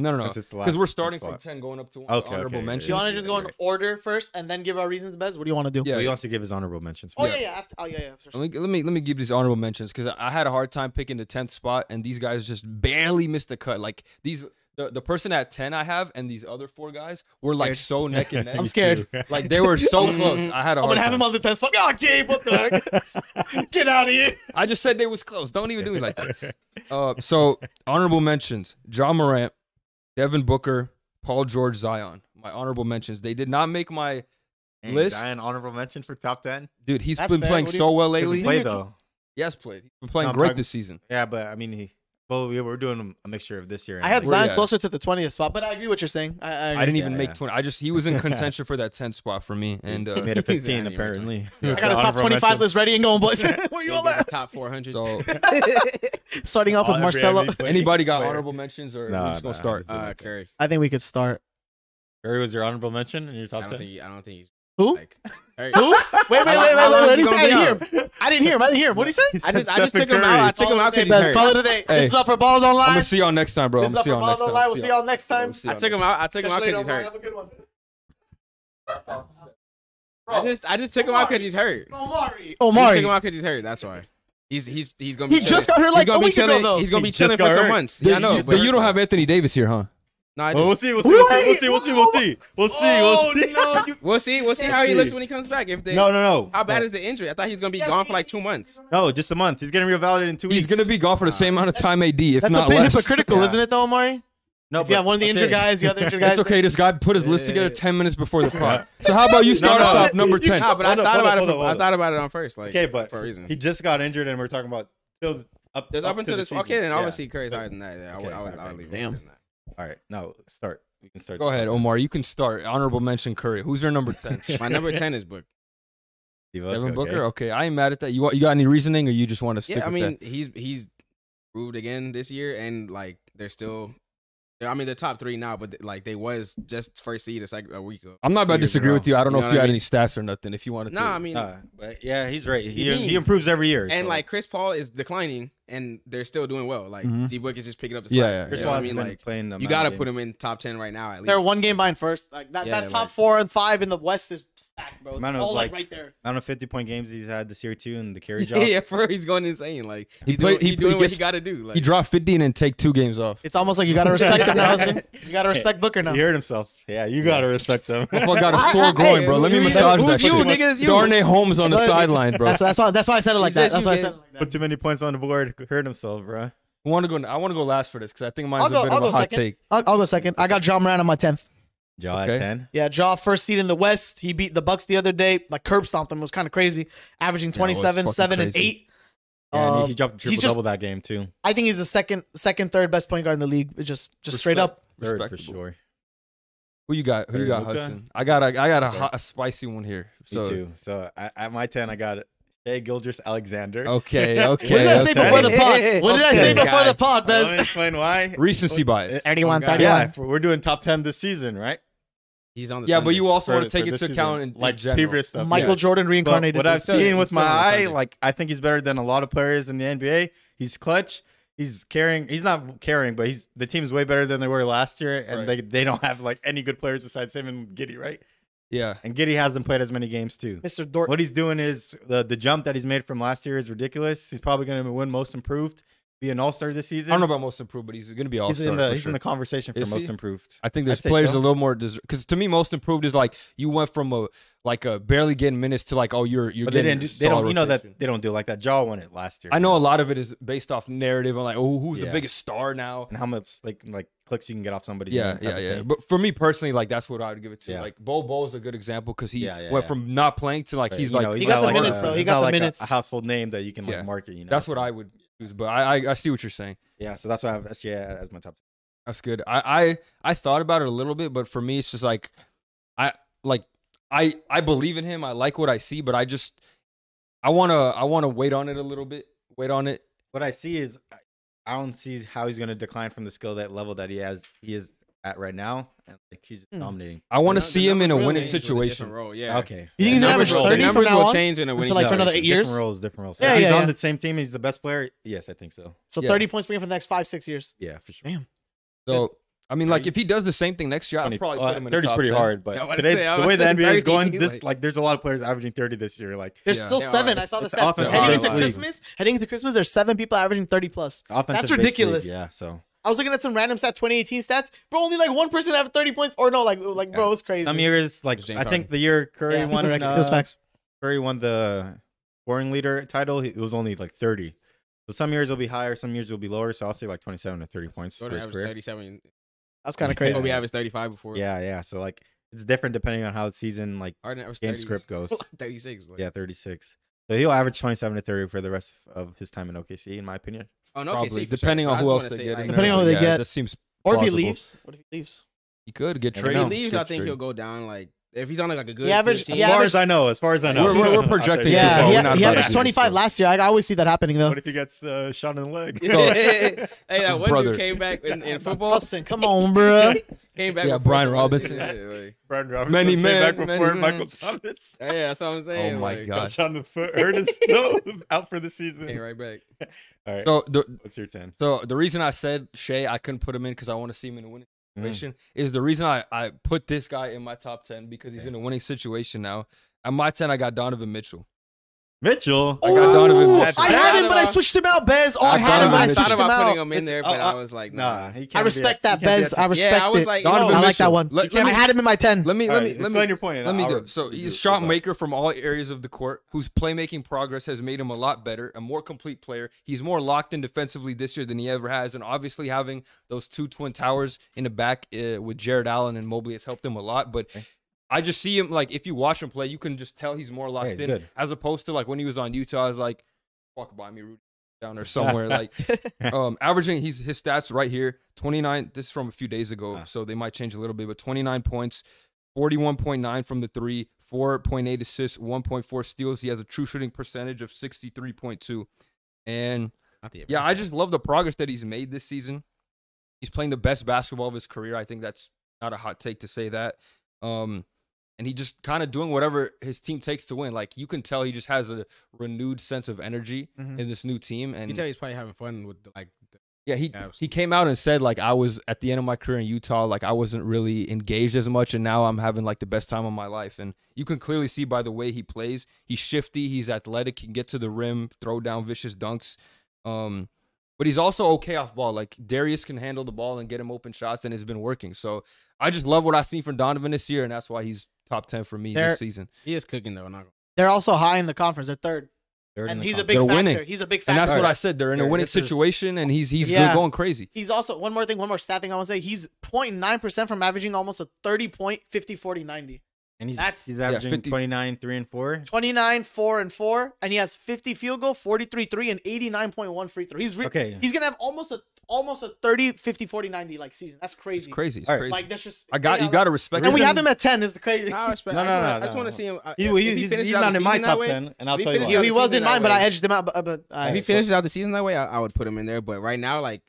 No, Since it's the because last we're starting from spot. 10 going up to Okay, honorable okay, mentions. Do you want to Yeah, just go in right. order first and then give our reasons, Bez? What do you want to do? Yeah, He wants to give his honorable mentions. Oh first. yeah, yeah. After, oh yeah, yeah. For sure. Let me give these honorable mentions because I had a hard time picking the 10th spot, and these guys just barely missed the cut. Like the person at 10 I have, and these other 4 guys were like so neck and neck. I'm scared. Like they were so close. I had a I'm hard gonna have time. him on the 10th spot. Oh, Gabe, what the heck? Get out of here. I just said they was close. Don't even do me like that. So honorable mentions: John Morant, Devin Booker, Paul George, Zion. my honorable mentions. They did not make my Dang, list. Zion honorable mention for top 10. Dude, he's That's been fair. playing What do so well He lately. played though. He has played. He's been playing No, I'm great talking- this season. Yeah, but I mean, we're doing a mixture of this year. And I had like- Zion yeah. closer to the 20th spot, but I agree what you're saying. I I didn't even Yeah, make yeah. 20. He was in contention for that 10 spot for me. And He made a 15 Zion, apparently. I got a top 25 list ready and going, boys. Where you You'll all get at? the top 400. so Starting off with Marcelo. anybody got honorable mentions or Nah, we're just gonna nah, start? just- Curry. I think we could start. Curry was your honorable mention in your I top don't 10. think. I don't think he's Who? like. Curry. Who? Wait. How long What is did he he say? I gonna didn't hear him. I didn't hear him. What did he say? I just took him out. I took him out because he's Best hurt. call it a day. Hey. This is up for Ball Don't I'm Lie. gonna see y'all next time, bro. This I'm is gonna up see for y'all Ball next Don't time. Lie. We'll see y'all next time. See I y'all took him out. I took him out Catch you because later, he's Omari. hurt. Have a good one. I just took him out because he's hurt. Omari. I took Omari. him out because he's hurt. That's why. He's gonna be. He just chilling. got hurt like He's gonna a be week ago, chilling. though. He's gonna He be just chilling for got some hurt. months. Yeah, I know. But you don't have Anthony Davis here, huh? No, I Well, do. we'll see. We'll see how he looks when he comes back. If they, No. how bad is the injury? I thought he was gonna be gone for like 2 months. No, just a month. He's getting revalidated in 2 weeks. He's gonna be gone for the same amount of time, AD, if That's not a bit less. hypocritical, Yeah. isn't it, though, Omari? No, If you have one of the injured guys, you have the injured guys. It's okay. This guy put his list together Yeah. 10 minutes before the pod. So how about you start No, us no. off number 10? Nah, but I Hold up, thought hold about up, it. hold up, I hold thought about it on first, like Okay, but for a reason. he just got injured, and we're talking about still up. There's up to until the this. season. Okay, then Yeah. obviously Curry's higher than that. Yeah, Okay, I would okay. leave. Damn. Him that. All right, now start. We can start. Go ahead, Omar. You can start. Honorable mention Curry. Who's your number 10? My number 10 is Book. Devin Booker. Okay, I ain't mad at that. You got any reasoning, or you just want to stick Yeah, I with mean that? he's proved again this year, and like they're still. I mean, they're top 3 now, but like they was just first seed a week ago. I'm not about to years in a disagree row. with you. I don't know You know if you what I had mean? any stats or nothing. If you wanted to, Nah, I mean, But yeah, he's right. He's He improves every year. and so. like Chris Paul is declining, and they're still doing well. Like Mhm. D Book is just picking up the Yeah, slack. yeah, Chris You Paul know what I hasn't mean, been like playing. you got to put him in top 10 right now at least. They're one game behind first. Like that Yeah, top like- 4 and 5 in the West is stacked, bro. It's Man, it was all like like- right there. I don't know 50-point games he's had this year too, and the carry job. yeah, he's going insane. Like He he's played- doing, he doing what gets- he got to do. Like he dropped 50 and then take 2 games off. It's almost like you gotta respect him now. Hassan. You gotta respect Booker now. He hurt himself. Yeah, you gotta respect him. Motherfucker got a sore groin, bro. Let me who- massage that who's you, shit. nigga? It's you. Darnay Holmes on the But- sideline, bro. That's why I said it like that. It's That's just why I you, said it like Put that. too many points on the board. Hurt himself, bro. I want to go last for this because I think mine's I'll go- a bit I'll of a go hot second. take. I'll go second. I got John Moran on my 10th. Jaw Okay. at 10. Yeah, Jaw first seed in the West. He beat the Bucks the other day. Like curb stomped them. It was kind of crazy. Averaging Yeah, it was 27, fucking 7, and crazy. 8. Yeah, and he dropped he's triple just- double that game too. I think he's the second, third best point guard in the league. It's just straight Respect. up. Third for Respectable. sure. Who you got? Who you Better got, than Luka? Hudson? I got a Okay. hot, a spicy one here. So Me too. So at my 10, I got Shai Gilgeous-Alexander. okay, What did I say okay. before the pod? What did I say This before guy. the pod, Let me Bez? explain why. Recency bias. 31, Oh, God. 31. Yeah, we're doing top 10 this season, right? he's on the Yeah, but Thunder. you also want to For take this into season. account in like general. previous stuff. Michael yeah. Jordan But reincarnated. what I've still- seen with he's my still on the eye, Thunder. like I think he's better than a lot of players in the NBA. He's clutch. He's carrying. He's not carrying, but the team's way better than they were last year, and Right. they don't have like any good players besides him and Giddy, right? Yeah, And Giddy hasn't played as many games too. Mr. Dort. What he's doing is the jump that he's made from last year is ridiculous. He's probably going to win Most Improved, be an All-Star this season. I don't know about most improved, but he's going to be all He's star. in the conversation for Is Most he? Improved. I think there's I'd say players so. a little more because to me, most improved is like you went from a barely getting minutes to like you're But they getting didn't. They don't. solid You know rotation. that they don't do it like that. Jaw won it last year. I know a lot of it is based off narrative on like who's the Yeah. biggest star now. and how much like clicks you can get off somebody's Yeah, name type of yeah. thing. But for me personally, like that's what I would give it to. Yeah. Like Bo's a good example because he Yeah, yeah, went yeah. from not playing to like But, he's you like know, He he's got not the like minutes, though. He he's got not the like minutes. a household name that you can Yeah. like market. You know, that's so- what I would choose. But I see what you're saying. Yeah, so that's why I have SGA as my top. That's good. I thought about it a little bit, but for me, it's just like I believe in him. I like what I see, but I wanna wait on it a little bit. Wait on it. What I see is I don't see how he's going to decline from the skill that level that he is at right now, and like he's dominating. I want to The see him in a numbers will winning change with a situation. different role, yeah. Okay, You think he's Yeah, gonna numbers average roll. 30 The from numbers now will on? change in a winning Until, like, for another situation. 8 years? Different roles. Yeah, if he's yeah, on yeah. the same team, he's the best player. Yes, I think so. So Yeah. 30 points per game for the next 5-6 years. Yeah, for sure. Damn. So I mean, like if he does the same thing next year, I'd probably put him in the 30 is top pretty 10. hard, but Yeah, I was today say, I the was way the saying NBA is 30, going, this like- there's a lot of players averaging 30 this year. Like There's Yeah. still They are. 7. I saw the It's stats. offensive Heading into league. Christmas, there's 7 people averaging 30 plus. offensive That's ridiculous. based league, yeah, so I was looking at some random stat 2018 stats. Bro, only like one person have 30 points. Or no, like bro, it's crazy. some years like James I think Harden. the year Curry yeah, won correct. It was facts. Curry won the scoring leader title, it was only like 30. So some years it'll be higher, some years it'll be lower. So I'll say like 27 to 30 points for Jordan his averaged career. 37. That's kind of crazy. Kobe averaged 35 before. Yeah. So like it's different depending on how the season like Harden averaged game 30. script goes. 36. Like. Yeah, 36. So he'll average 27 to 30 for the rest of his time in OKC, in my opinion. Oh, no, Probably, OKC, depending sure. on I who just else wanna they say, get. like, in Depending there. on who they Yeah, get. that seems Or if he plausible. leaves. What if he leaves? He could get Never traded. know. If he leaves, Get I think he'll traded. go down like if he's on like a good. He averaged- 15, he As far averaged- as I know, We're projecting too I'll tell you far. that. We're Yeah, not he about to averaged do 25 this. last year. I always see that happening though. What if he gets shot in the leg? hey, that one Brother. dude came back in football. Austin, come on, bro. Came back. Yeah, before Brian someone- Robinson. Yeah, like, Brian Robinson Many came men, back many before men. Michael Thomas. yeah, that's what I'm saying. Oh my like, God. Got shot in the foot, hurt his toe, out for the season. Came right back. All right, So what's your 10? the reason I said Shea, I couldn't put him in because I want to see him in a winning Mm. situation, is the reason I put this guy in my top 10 because he's in a winning situation now. At my 10, I got Donovan Mitchell. Mitchell. I got Donovan Ooh, Mitchell. I had him, but I switched him out, Bez. Oh, I I had him, but I Donovan switched thought him about putting out. him in there, but I was like, nah. he can't I be respect at- that, he can't be Bez. at- I respect I was it. like, Donovan I like Mitchell. that one. Let I me- had him in my 10. Let me All right, let explain me your point. Let me I'll- do it. So you do he's a it. shot Go on. maker from all areas of the court, whose playmaking progress has made him a lot better, a more complete player. He's more locked in defensively this year than he ever has, and obviously having those two twin towers in the back with Jared Allen and Mobley has helped him a lot. But I just see him, like, if you watch him play, you can just tell he's more locked he's in, good. as opposed to like when he was on Utah. I was like, walk by me, Rudy, down there somewhere. Like averaging, his stats right here, 29. This is from a few days ago, so they might change a little bit, but 29 points, 41.9 from the three, 4.8 assists, 1.4 steals. He has a true shooting percentage of 63.2. And yeah, I just love the progress that he's made this season. He's playing the best basketball of his career. I think that's not a hot take to say that. And he just kind of doing whatever his team takes to win. Like, you can tell he just has a renewed sense of energy in this new team. And You tell he's probably having fun with like. yeah, he Absolutely. came out and said, like, I was at the end of my career in Utah, like, I wasn't really engaged as much, and now I'm having like the best time of my life. And you can clearly see by the way he plays. He's shifty, he's athletic, he can get to the rim, throw down vicious dunks. But he's also okay off ball. Like, Darius can handle the ball and get him open shots, and it's been working. So I just love what I've seen from Donovan this year, and that's why he's top 10 for me this season. He is cooking though. Not They're also high in the conference. They're third. in And the he's a conference. big They're factor. winning. He's a big And factor. that's what Right. I said. They're in a Here, winning this is- situation, and he's Yeah. going crazy. He's also, one more stat thing I want to say. He's 0.9% from averaging almost a 30-point, 50, 40, 90. And he's That's- averaging 50. 29, 3 and 4. 29, 4 and 4, and he has 50 field goal, 43 3, and 89.1 free throw. He's Okay. He's gonna have almost a 30, 50, 40, 90 like season. That's It's crazy. crazy. It's All right. crazy. Like, that's just You got to respect And we it. have him at 10 is the crazy. I respect. No, I no, just want no. to see him. He's not in my top 10, and I'll If he tell you finishes why. Yeah, out he the was season in that mine, but I way- edged him out. But If he finishes out the season that way, I would put him in there. But right now, like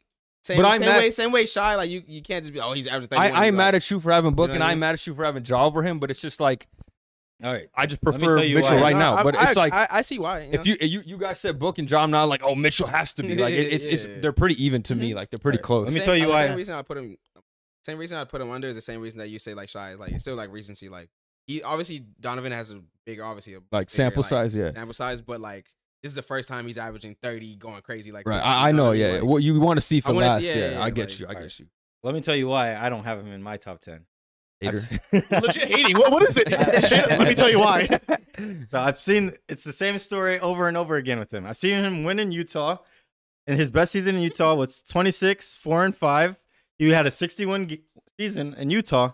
But I'm mad- same way, Shy. Like you can't just be he's averaging 31. I ain't mad at you for having Book, know and what I I'm mean? mad at you for having Ja over him, but it's just like, All right. I just Let me prefer tell you Mitchell why. right No, now. But it's like, I see why. if you guys said Book and Ja, I'm not like, oh, Mitchell has to be. Like, it's Yeah. they're pretty even to me. Like, they're pretty Right. close. Let me tell you the why. Same reason I put him under is the same reason that you say like Shy. Like it's still like recency. Like he obviously Donovan has a bigger Like, bigger, sample size, yeah. sample size, but like this is the first time he's averaging 30, going crazy. Like Right. this, I you know, what mean? yeah. Like, What you want to see I for wanna last. see- Yeah, yeah, I get like, you. I alright. get you. Let me tell you why I don't have him in my top 10. Hater. Legit hating. What is it? Straight up, let me tell you why. So I've seen it's the same story over and over again with him. I've seen him win in Utah, and his best season in Utah was 26, 4 and 5. He had a 61 season in Utah,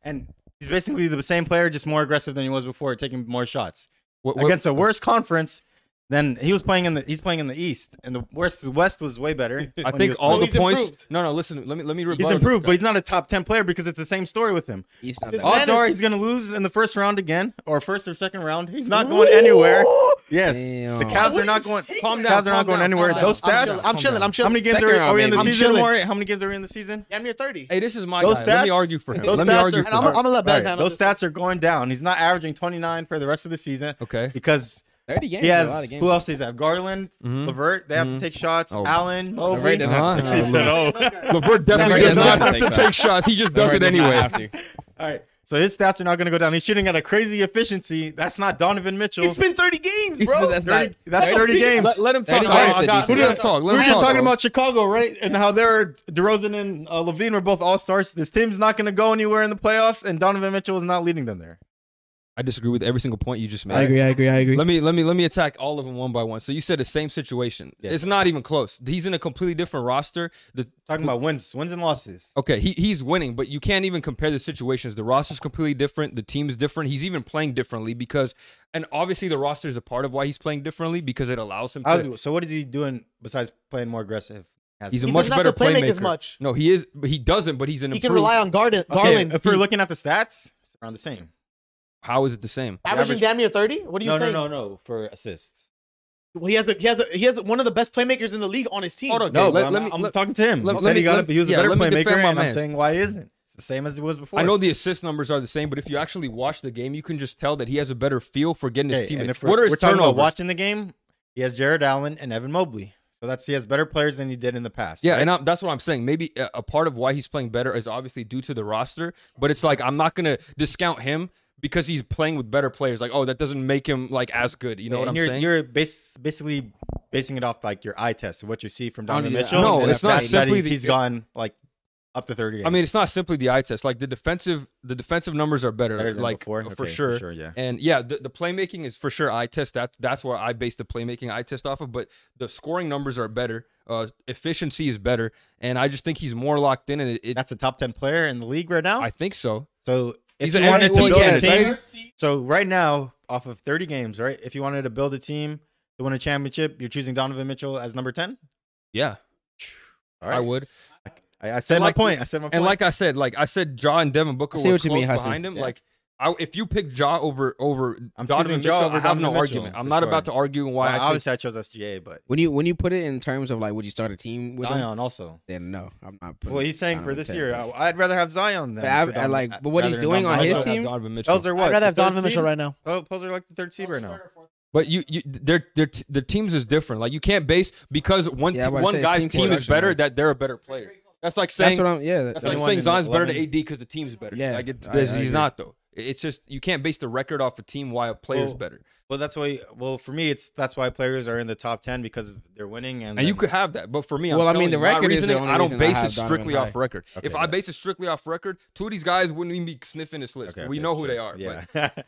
and he's basically the same player, just more aggressive than he was before, taking more shots against a worse conference. Then he's playing in the East, and the West was way better. I when he think was all playing. the he's points. improved. No, listen. Let me He's rebuttal. improved, this but he's not a top 10 player because it's the same story with him. He's not This that man Odds are is- he's going to lose in the first round again, or first or second round. He's not going anywhere. Yes, Damn. the Cavs are not going. Calm Cavs down. are not going anywhere. calm Those down. stats. I'm chilling. I'm How chilling. many games Second are round, we in the baby. I'm season? chilling. Maury? How many games are we in the season? Yeah, I'm near 30. Hey, this is my Those guy. Let me stats- argue for him. those Let me stats argue are- for And I'm him. gonna let Bez Right, handle those this. stats are going down. He's not averaging 29 for the rest of the season Okay. because 30 games. he is a has lot of games. who else? Does he have Garland, Mhm. Levert. They have Mhm. to take shots. Oh. Allen, LeVert Mobley. doesn't have to Uh-huh. take He said, shots. "Oh." LeVert definitely LeVert does not have to take take shots. He just does LeVert it does not anyway. have to. All right. So his stats are not going to go down. He's shooting at a crazy efficiency. That's not Donovan Mitchell. It's been 30 games, bro. That's 30, not. that's 30 games. Let him talk. 30 All right, games I is a got- decent let him stat. talk. Let We him were just talk. talking about Chicago, right? And how they're DeRozan and Levine were both all-stars. This team's not going to go anywhere in the playoffs, and Donovan Mitchell is not leading them there. I disagree with every single point you just made. I agree. Let me attack all of them one by one. So you said the same situation. Yeah. It's not even close. He's in a completely different roster. Talking about wins and losses. Okay, he's winning, but you can't even compare the situations. The roster's completely different. The team's different. He's even playing differently and obviously the roster is a part of why he's playing differently because it allows him to. So what is he doing besides playing more aggressive? He's a He much doesn't have better to play make playmaker. as much. No, he is. But he doesn't. But he's an. He can rely on Garland. If we're looking at the stats, it's around the same. How is it the same? Averaging average- damn near 30. What are you saying? No, for assists. Well, he has one of the best playmakers in the league on his team. Hold on. No, Okay, but I'm talking to him. let- He let said me- he let- he was a yeah, better let me playmaker, defend my and I'm mans. saying why isn't? It's the same as it was before. I know the assist numbers are the same, but if you actually watch the game, you can just tell that he has a better feel for getting his Okay, and teammates. if What are we're his talking about turnovers? watching the game, he has Jared Allen and Evan Mobley. So he has better players than he did in the past. Yeah, right? and that's what I'm saying. Maybe a part of why he's playing better is obviously due to the roster, but it's like I'm not gonna discount him because he's playing with better players. Like, oh, that doesn't make him like as good. You know what I'm saying? You're basically basing it off like your eye test of what you see from Donovan do that. Mitchell. No, and it's the not fact that simply he's gone like up to 30 games. I mean, it's not simply the eye test. Like the defensive numbers are better, Better than like before? for Okay, sure. yeah. And yeah, the playmaking is for sure eye test. That's where I base the playmaking eye test off of. But the scoring numbers are better. Efficiency is better, and I just think he's more locked in. And That's a top 10 player in the league right now. I think so. So if He's you an wanted to MVP build a candidate. team, so right now off of 30 games, right? If you wanted to build a team to win a championship, you're choosing Donovan Mitchell as number 10. Yeah, All right. I would. I said And my like- point. I said my point. And like I said, Ja and Devin Booker I see were what you close mean, Hassan. behind him. Yeah. Like, if you pick Ja over I'm Donovan choosing Ja Mitchell, over I have no Donovan Mitchell, argument. I'm for not sure. about to argue why Well, I think. obviously I chose SGA, but When you put it in terms of like, would you start a team with him? Zion also. Then no, I'm not. Putting Well, he's saying for Donovan this Mitchell. year, I'd rather have Zion than. But I Donovan- like- but what he's rather than doing on Donovan his Mitchell. team- Donovan Mitchell. Those are what? I'd rather have the third Donovan Mitchell seed? right now. Those are like the third seed right now. But their teams is different. Like you can't base because one Yeah, I was about to one say, guy's team team is construction, better right? that they're a better player. That's like That's saying what I'm. Yeah, that's like anyone saying in Zion's better 11. than AD because the team's better. Yeah, like I he's agree. not though. It's just you can't base the record off a team why a player's Well, better. Well, that's why. Well, for me, that's why players are in the top 10 because they're winning. And you could have that, but for me, Well, I I'm mean, telling the you, my record is the reasoning, only I don't reason I base have it strictly Donovan off high. record. Okay, If I base it strictly off record, two of these guys wouldn't even be sniffing this list. We know who they are. Yeah. But,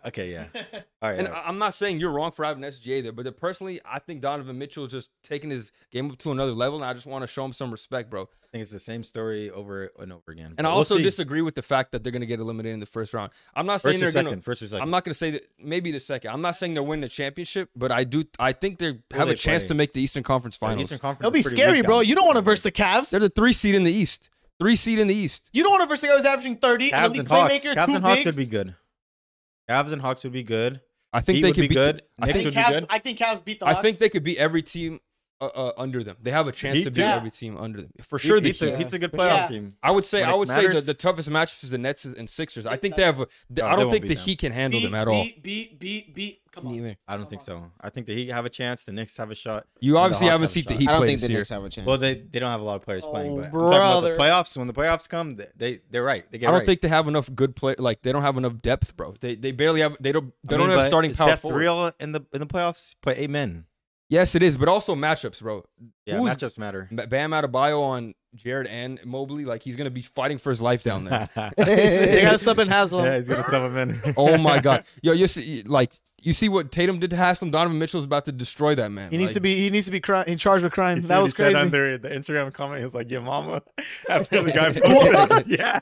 Okay. Yeah. All right. and I'm not saying you're wrong for having SGA there, but personally, I think Donovan Mitchell just taking his game up to another level, and I just want to show him some respect, bro. I think it's the same story over and over again. And But I we'll also see. disagree with the fact that they're going to get eliminated in the first round. I'm not saying First or they're second. going to. First or second. I'm not going to say that maybe the second. I'm not saying they're winning the championship, but I think they have they a chance play? to make the Eastern Conference Yeah, Finals. Eastern Conference That'll be is pretty scary, weak bro. down You don't want to there. verse the Cavs. They're the 3 seed in the East. 3 seed in the East. You don't want to verse the guy who's averaging 30 and Cavs the and Hawks. playmaker, Cavs two and Hawks bigs. would be good. Cavs and Hawks would be good. I think Heat they would could be beat good. I Knicks think would be Cavs, good. I think Cavs beat the I Hawks. think they could beat every team under them. They have a chance Heat to beat too. every team under them. For sure, they Heat's can. a good Yeah. playoff team. I would say when it say matters- the toughest matchups is the Nets and Sixers. I think they have. I they don't won't think beat the them. Heat can handle them at all. Beat. Come on. Neither. I don't think so. I think the Heat have a chance. The Knicks have a shot. You and the obviously Hawks haven't have a seen the shot. Heat I don't play think this the year. Knicks have a chance. Well, they don't have a lot of players playing, Oh, but I'm talking about the brother. playoffs. When the playoffs come, they're right. They get I don't right. think they have enough good play. Like they don't have enough depth, bro. They barely have. They don't I mean, have but starting is power depth forward. real in the playoffs? Play 8 men. Yes, it is, but also matchups, bro. Yeah, Who's- matchups matter. Bam Adebayo on Jared and Mobley, like he's gonna be fighting for his life down there. They got to sub in Haslam. Yeah, he's gonna sub him in. Oh my god, yo, you see what Tatum did to Haslam? Donovan Mitchell's about to destroy that man. He needs Like, to be. He needs to be in charged with crime. You see That what was he said crazy. under the Instagram comment, he was like, "Your mama." After the guy posted, yeah,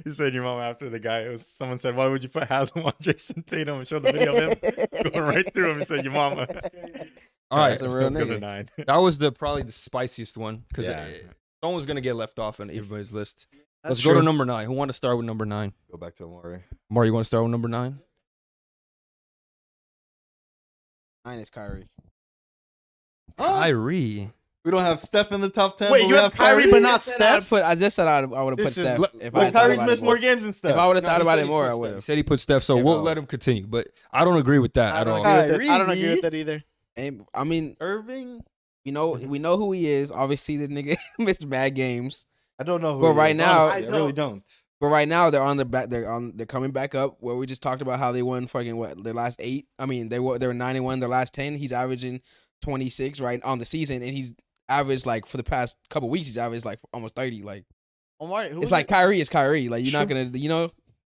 he said, "Your mama." After the guy, someone said, "Why would you put Haslam on Jason Tatum and show the video of him going right through him?" He said, "Your mama." All right, That's a real Let's go to nigga. 9. that was probably the spiciest one because Yeah. someone's gonna get left off on everybody's list. That's Let's go to true. number 9. Who want to start with number 9? Go back to Omari. Mario, you want to start with number 9? 9 is Kyrie. Kyrie. We don't have Steph in the top 10. Wait, but you we have Kyrie, but not I Steph. just said I would have put This is- Steph. Well, If I had thought Kyrie's about it missed more. more games than Steph. If I would have No, thought he about said it he more, put I Steph. would He have. said he put Steph, so Yeah, we'll bro. let him continue. But I don't agree with that I at don't all. agree with that. I don't agree Kyrie? with that either. I mean, Irving? we know who he is. Obviously, the nigga missed bad games. I don't know who. But he right is, now- honestly. I really don't. But right now they're on the back. They're coming back up. Where we just talked about how they won fucking their last 8. I mean they were 9-1 their last 10. He's averaging 26 right on the season, and he's averaged like for the past couple weeks he's averaged like almost 30. Like Omari, who it's was like it? Kyrie is Kyrie. Like you're not Sure. gonna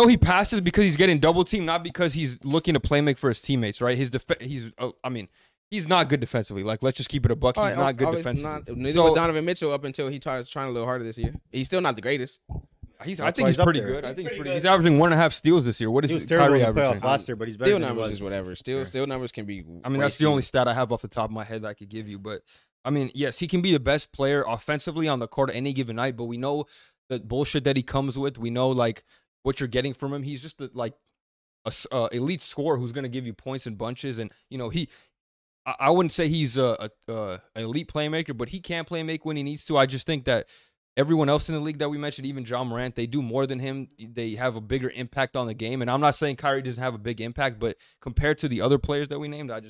know he passes because he's getting double teamed, not because he's looking to play make for his teammates, right? He's I mean, He's not good defensively. Like, let's just keep it a buck. He's not good defensively. Neither was Donovan Mitchell up until he started trying a little harder this year. He's still not the greatest. I think he's pretty good. I think he's pretty good. He's averaging 1.5 steals this year. What is Kyrie averaging? Last year, but he's better Steal than numbers is whatever. Steal numbers can be. I mean, that's the only stat I have off the top of my head that I could give you. But I mean, yes, he can be the best player offensively on the court any given night. But we know the bullshit that he comes with. We know like what you're getting from him. He's just like a elite scorer who's going to give you points in bunches. And you know I wouldn't say he's a elite playmaker, but he can play make when he needs to. I just think that everyone else in the league that we mentioned, even John Morant, they do more than him. They have a bigger impact on the game. And I'm not saying Kyrie doesn't have a big impact, but compared to the other players that we named, I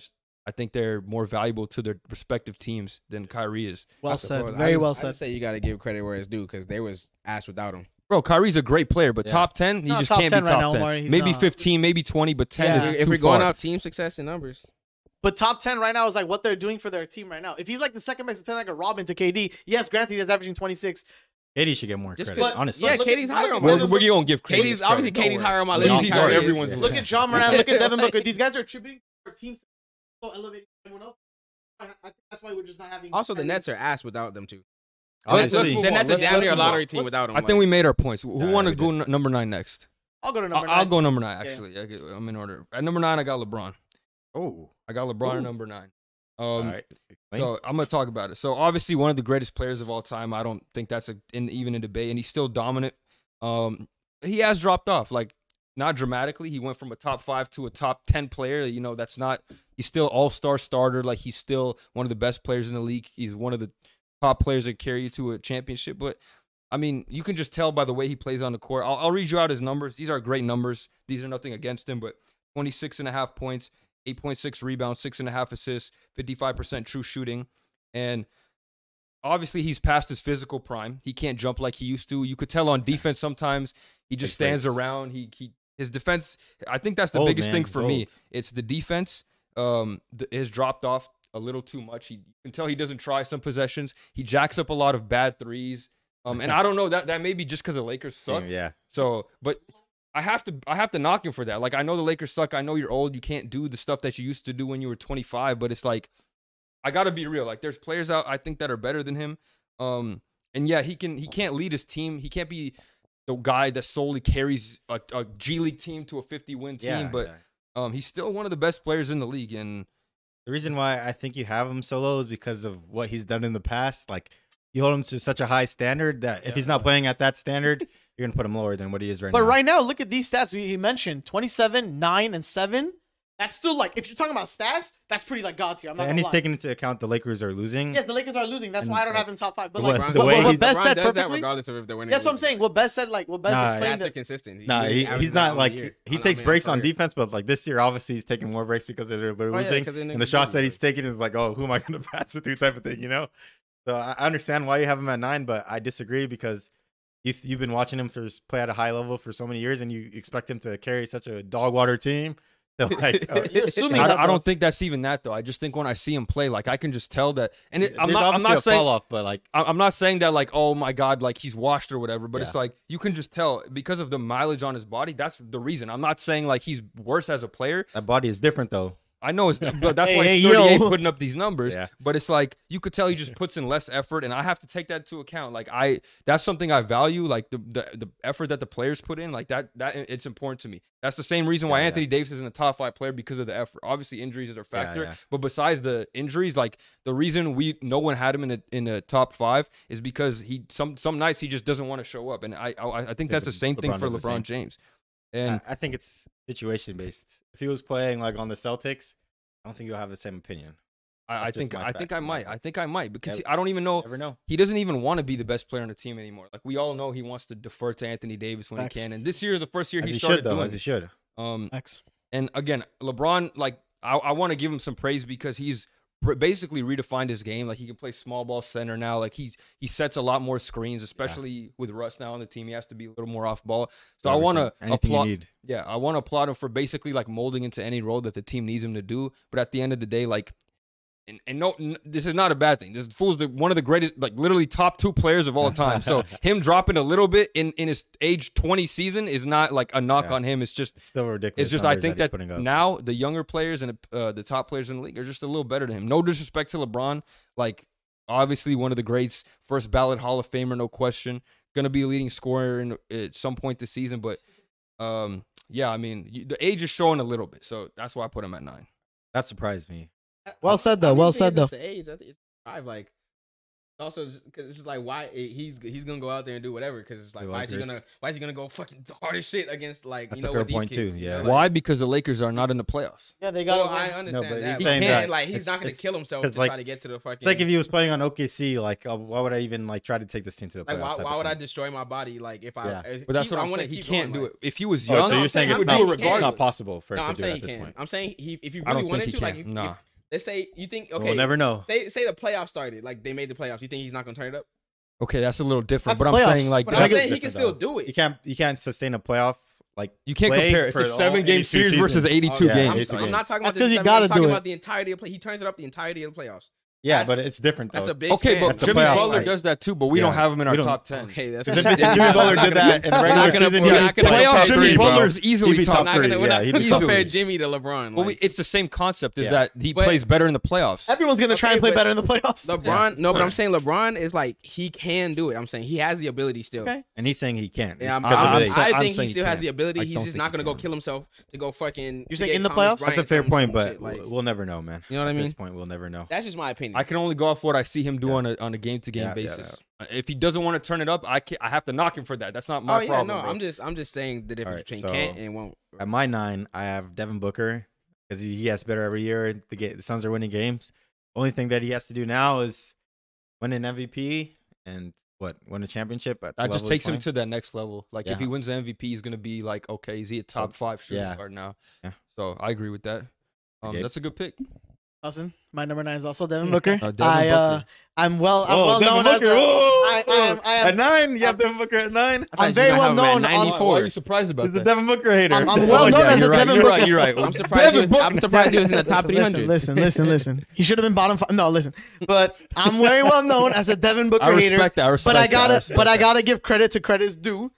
think they're more valuable to their respective teams than Kyrie is. Well said. Very well said. I say you got to give credit where it's due because they was ass without him. Bro, Kyrie's a great player, but top 10, he just can't be top 10. Maybe 15, maybe 20, but 10 is too far. If we're going out team success and numbers. But top 10 right now is like what they're doing for their team right now. If he's like the second best, like a Robin to KD, yes, granted, he's averaging 26. KD should get more credit, honestly. Yeah, KD's higher on my list. We're going to give credit. KD's higher on my list. He's higher everyone's Look at John Morant, look at Devin Booker. These guys are attributing for teams so elevating everyone else. I think that's why we're just not having. Also, the Nets are ass without them too. Honestly, the Nets are damn near a lottery team without them. I think we made our points. Who want to go number 9 next? I'll go to number 9. I'll go number 9, actually. I'm in order. At number 9, I got LeBron. Oh. I got LeBron at number 9. All right. So I'm going to talk about it. So obviously one of the greatest players of all time. I don't think that's even a debate, and he's still dominant. He has dropped off, like not dramatically. He went from a top 5 to a top 10 player. You know, that's not – he's still all-star starter. Like he's still one of the best players in the league. He's one of the top players that carry you to a championship. But, I mean, you can just tell by the way he plays on the court. I'll read you out his numbers. These are great numbers. These are nothing against him, but 26.5 points. 8.6 rebounds, 6.5 assists, 55% true shooting. And obviously he's past his physical prime. He can't jump like he used to. You could tell on defense sometimes he just stands around. His defense, I think that's the biggest thing for me. It's the defense has dropped off a little too much. You can tell he doesn't try some possessions. He jacks up a lot of bad threes. And I don't know, that may be just because the Lakers suck. Yeah. So, but I have to knock him for that. Like, I know the Lakers suck. I know you're old. You can't do the stuff that you used to do when you were 25. But it's like, I gotta be real. Like, there's players out I think that are better than him. And yeah, he can't lead his team. He can't be the guy that solely carries a G League team to a 50-win team. But he's still one of the best players in the league. And the reason why I think you have him so low is because of what he's done in the past. Like, you hold him to such a high standard that if he's not playing at that standard, you're going to put him lower than what he is right now. But right now, look at these stats he mentioned. 27, 9, and 7. That's still like, if you're talking about stats, that's pretty like god tier. And he's taking into account the Lakers are losing. Yes, the Lakers are losing. That's why I don't have him top 5. But like, what Best said perfectly. Regardless of if they're winning. That's what I'm saying. What Best said, like, what Best explained. That's consistent. He's not like, he takes breaks on defense, but like this year, obviously, he's taking more breaks because they're losing. And the shots that he's taking is like, oh, who am I going to pass it to type of thing, you know? So I understand why you have him at 9, but I disagree because you've been watching him play at a high level for so many years, and you expect him to carry such a dog water team. So like, you're assuming I don't think that's even that though. I just think when I see him play, like I can just tell that. And I'm not saying fall off, but like I'm not saying that like, oh my god, like he's washed or whatever. But it's like you can just tell because of the mileage on his body. That's the reason. I'm not saying like he's worse as a player. That body is different though. I know but that's why he's 38 putting up these numbers. Yeah. But it's like you could tell he just puts in less effort, and I have to take that into account. Like that's something I value, like the effort that the players put in, like that it's important to me. That's the same reason why Anthony Davis isn't a top 5 player because of the effort. Obviously, injuries are a factor, but besides the injuries, like the reason no one had him in the top 5 is because some nights he just doesn't want to show up, and I think that's the same thing for LeBron James. And I think it's situation based. If he was playing like on the Celtics, I don't think you'll have the same opinion. I think I might because I don't even know. Never know. He doesn't even want to be the best player on the team anymore. Like we all know, he wants to defer to Anthony Davis when he can. And this year, the first year he started doing, as he should. And again, LeBron, like I want to give him some praise because he's basically redefined his game. Like he can play small ball center now. Like he sets a lot more screens, especially with Russ now on the team. He has to be a little more off ball. So I want to applaud. Yeah, I want to applaud him for basically like molding into any role that the team needs him to do. But at the end of the day, like And no, this is not a bad thing. This fool's one of the greatest, like literally top 2 players of all time. So him dropping a little bit in his age 20 season is not like a knock on him. It's just still ridiculous. It's just I think that now the younger players and the top players in the league are just a little better than him. No disrespect to LeBron, like obviously one of the greats, first ballot Hall of Famer, no question. Going to be a leading scorer at some point this season, but yeah, I mean the age is showing a little bit, so that's why I put him at 9. That surprised me. Well said though. Well said though. The age, I think it's 5. Like, also because it's just like why he's gonna go out there and do whatever because it's like why is he gonna go fucking hard as shit against like that's what these point kids too. you know, Yeah. like, Why? Because the Lakers are not in the playoffs. Yeah, they got. Well, I understand but that. he's But saying that like he's not gonna kill himself to like, try to get to the fucking. It's like if he was playing on OKC, like why would I even like try to take this team to the like playoffs? why would I destroy my body like if I? If But that's what I I'm wanna saying. He keep can't going, do it. If he was Oh, young, so you're saying he it's would not, do it it's regardless. not possible for No, it to I'm do saying at he this can. point. I'm saying if you I really don't wanted think to, he like, can. Nah. let's say you think okay, We'll never know. Say the playoffs started, like they made the playoffs. You think he's not gonna turn it up? Okay, that's a little different. That's But I'm playoffs. saying like But I'm Like, saying he it's can different, still though. do it. You can't sustain a playoff like you can't play compare. It's for a all 7-game 82 series versus seasons. 82 yeah, games. 82 I'm not talking about That's 'cause the you 7, gotta I'm talking do it. about the entirety of play. He turns it up the entirety of the playoffs. Yeah, That's- but it's different though. That's a big Okay, stand. but That's a Jimmy playoff Butler fight. does that too, but we don't Yeah, have him in our we don't- top 10. Okay, that's Because if Jimmy Butler did that in the we're regular not gonna season, put- he'd we're be not gonna top playoff three, Jimmy bro. Butler's easily He'd be top top We're not gonna, three. we're Yeah, not he'd gonna be top compare three. Jimmy to LeBron. Well, like, it's the same concept. Is Yeah. that he But- plays better in the playoffs? Everyone's gonna try Okay, and play but- better in the playoffs. LeBron, no, but I'm saying LeBron is like he can do it. I'm saying he has the ability still. Okay. And he's saying he can't. Yeah, It's because of I'm age. saying- I think saying he he still has can. the ability. I He's don't just think not he gonna go can. kill himself to go fucking. You're saying get in the Thomas playoffs? Bryant That's a fair some point, but shit, like, we'll never know, man. You know what I At mean? this point, we'll never know. that's just my opinion. I can only go off what I see him do Yeah. on a game-to-game Yeah, basis. If he doesn't want to turn it up, I have to knock him for that. That's not oh my yeah, problem. no, bro. I'm just saying the difference Alright, between so- can't and won't. At my 9, I have Devin Booker because he gets better every year. The Suns are winning games. Only thing that he has to do now is win an MVP and win a championship. At the That just level takes he's him playing. to that next level. Like if Yeah. he wins the MVP, he's gonna be like, okay, is he a top 5 shooting Yeah. guard now? Yeah. So I agree with that. Gabe? That's a good pick. Hassan, my number 9 is also Devin Booker. Devin Booker. I'm well Devin known as Booker. a, Whoa, I am at 9, you have Devin Booker at 9. I'm very well known Why, on. why are you surprised about He's a that? Devin Booker hater. I'm That's well all I known got. as a You're right. Devin You're Booker. right. You're right. I'm surprised he was in the top 300. Listen. He should have been bottom 5. No, listen. But I'm very well known as a Devin Booker I hater. respect that. I respect But I that. gotta give credit to credit's due.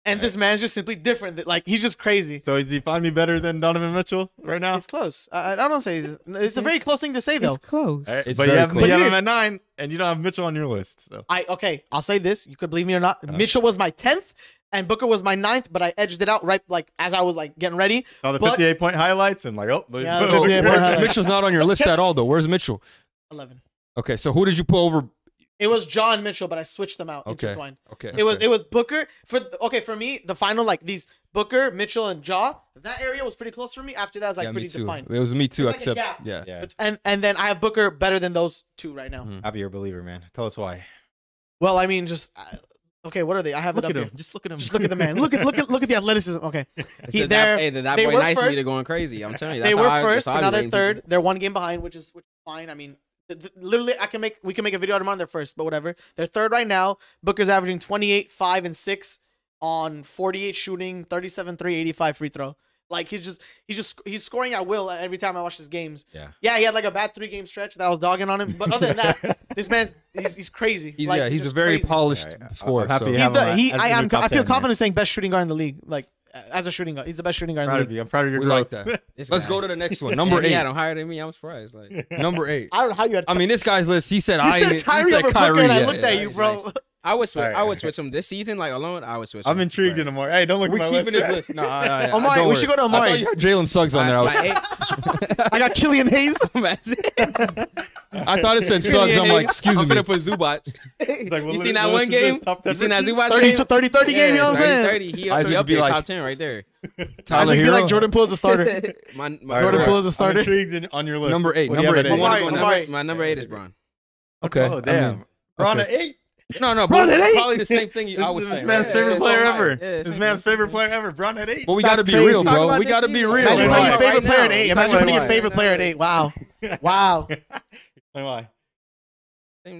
And this man's just simply different. Like he's just crazy. So is he finally better than Donovan Mitchell right now? It's close. I don't say it's a very close thing to say though. close. All right, It's but you very have, close. him at 9, and you don't have Mitchell on your list. So Okay, I'll say this. You could believe me or not. Mitchell was my 10th, and Booker was my 9th, but I edged it out right like as I was like getting ready. saw the But- 58-point highlights and like, oh, there's Yeah, Booker. the 58-point highlights. Mitchell's not on your list at all, though. Where's Mitchell? 11. Okay, so who did you put over? It was John Mitchell, but I switched them out. Okay. Intertwined. Okay. It was Booker for me the final like these Booker, Mitchell, and Ja. That area was pretty close for me. After that, it's like Yeah, pretty me too. defined. It was me too, It's like a except gap. yeah. Yeah, And then I have Booker better than those two right now. Mhm. I'll be your believer, man. Tell us why. Well, I mean, just okay. What are they? I have Look it at up him. here. Just look at him. Just look at the man. Look at the athleticism. Okay, That they boy were nice to me first. to going crazy. I'm telling you, They that's were how first, that's but how I now they're rate third. people. They're one game behind, which is fine. I mean, literally, we can make a video on them on their first, but whatever. They're third right now. Booker's averaging 28, 5, and 6 on 48 shooting, 37, 3, 85 free throw. Like he's scoring at will every time I watch his games. Yeah. He had like a bad 3-game stretch that I was dogging on him, but other than that, this man's he's crazy. He's Like, he's a just very crazy. polished All right, scorer. I'm happy So. you have him as in your I top feel 10, confident saying best shooting guard in the league. Like as a shooting guard, he's the best shooting guard in Proud the of league. you. I'm proud of your We growth. like that. This Let's guy. go to the next one. Number He 8. had him higher than me. I'm surprised. Like Number 8. I don't know how you had. I mean, this guy's list. He said you said Kyrie over Booker, and I looked at you, Nice, bro. nice. I would switch. All right, I all would right. switch him this season. Like alone, I would switch. I'm him. intrigued in Omari. Hey, don't look We at my keeping list. his list. No, Omari, don't we worry. should go to I Omari. thought you had Jalen Suggs on there. I, was, I got Killian Hayes. I thought it said Suggs. I'm like, excuse I'm me. finna put Zubac. It's like, well, You seen let's that one do this game? top 10 You seen that rookies? Zubac 30 game? to 30 game, you know what I'm saying? 30. He Isaac up be there, like- top 10 right there. Tyler Isaac be Hero. like Jordan Poole as a starter. My, All Jordan right, Poole is a I'm starter. intrigued on your list. Number 8. What do you Number have 8. at You want to go Omari. next? my number 8 is Braun. Okay. Oh, damn. Braun at 8? No, Braun but at 8? probably the same thing I was This saying. man's right? favorite it's player all right. ever. Yeah, This it's man's okay. favorite player ever. Braun at 8. But we That's got to be crazy. real, Talk bro. about We this got to be season. real. Imagine Why? putting your Right favorite now. player at 8. Imagine Why? putting your Why? favorite player at 8. Wow. Wow. Why?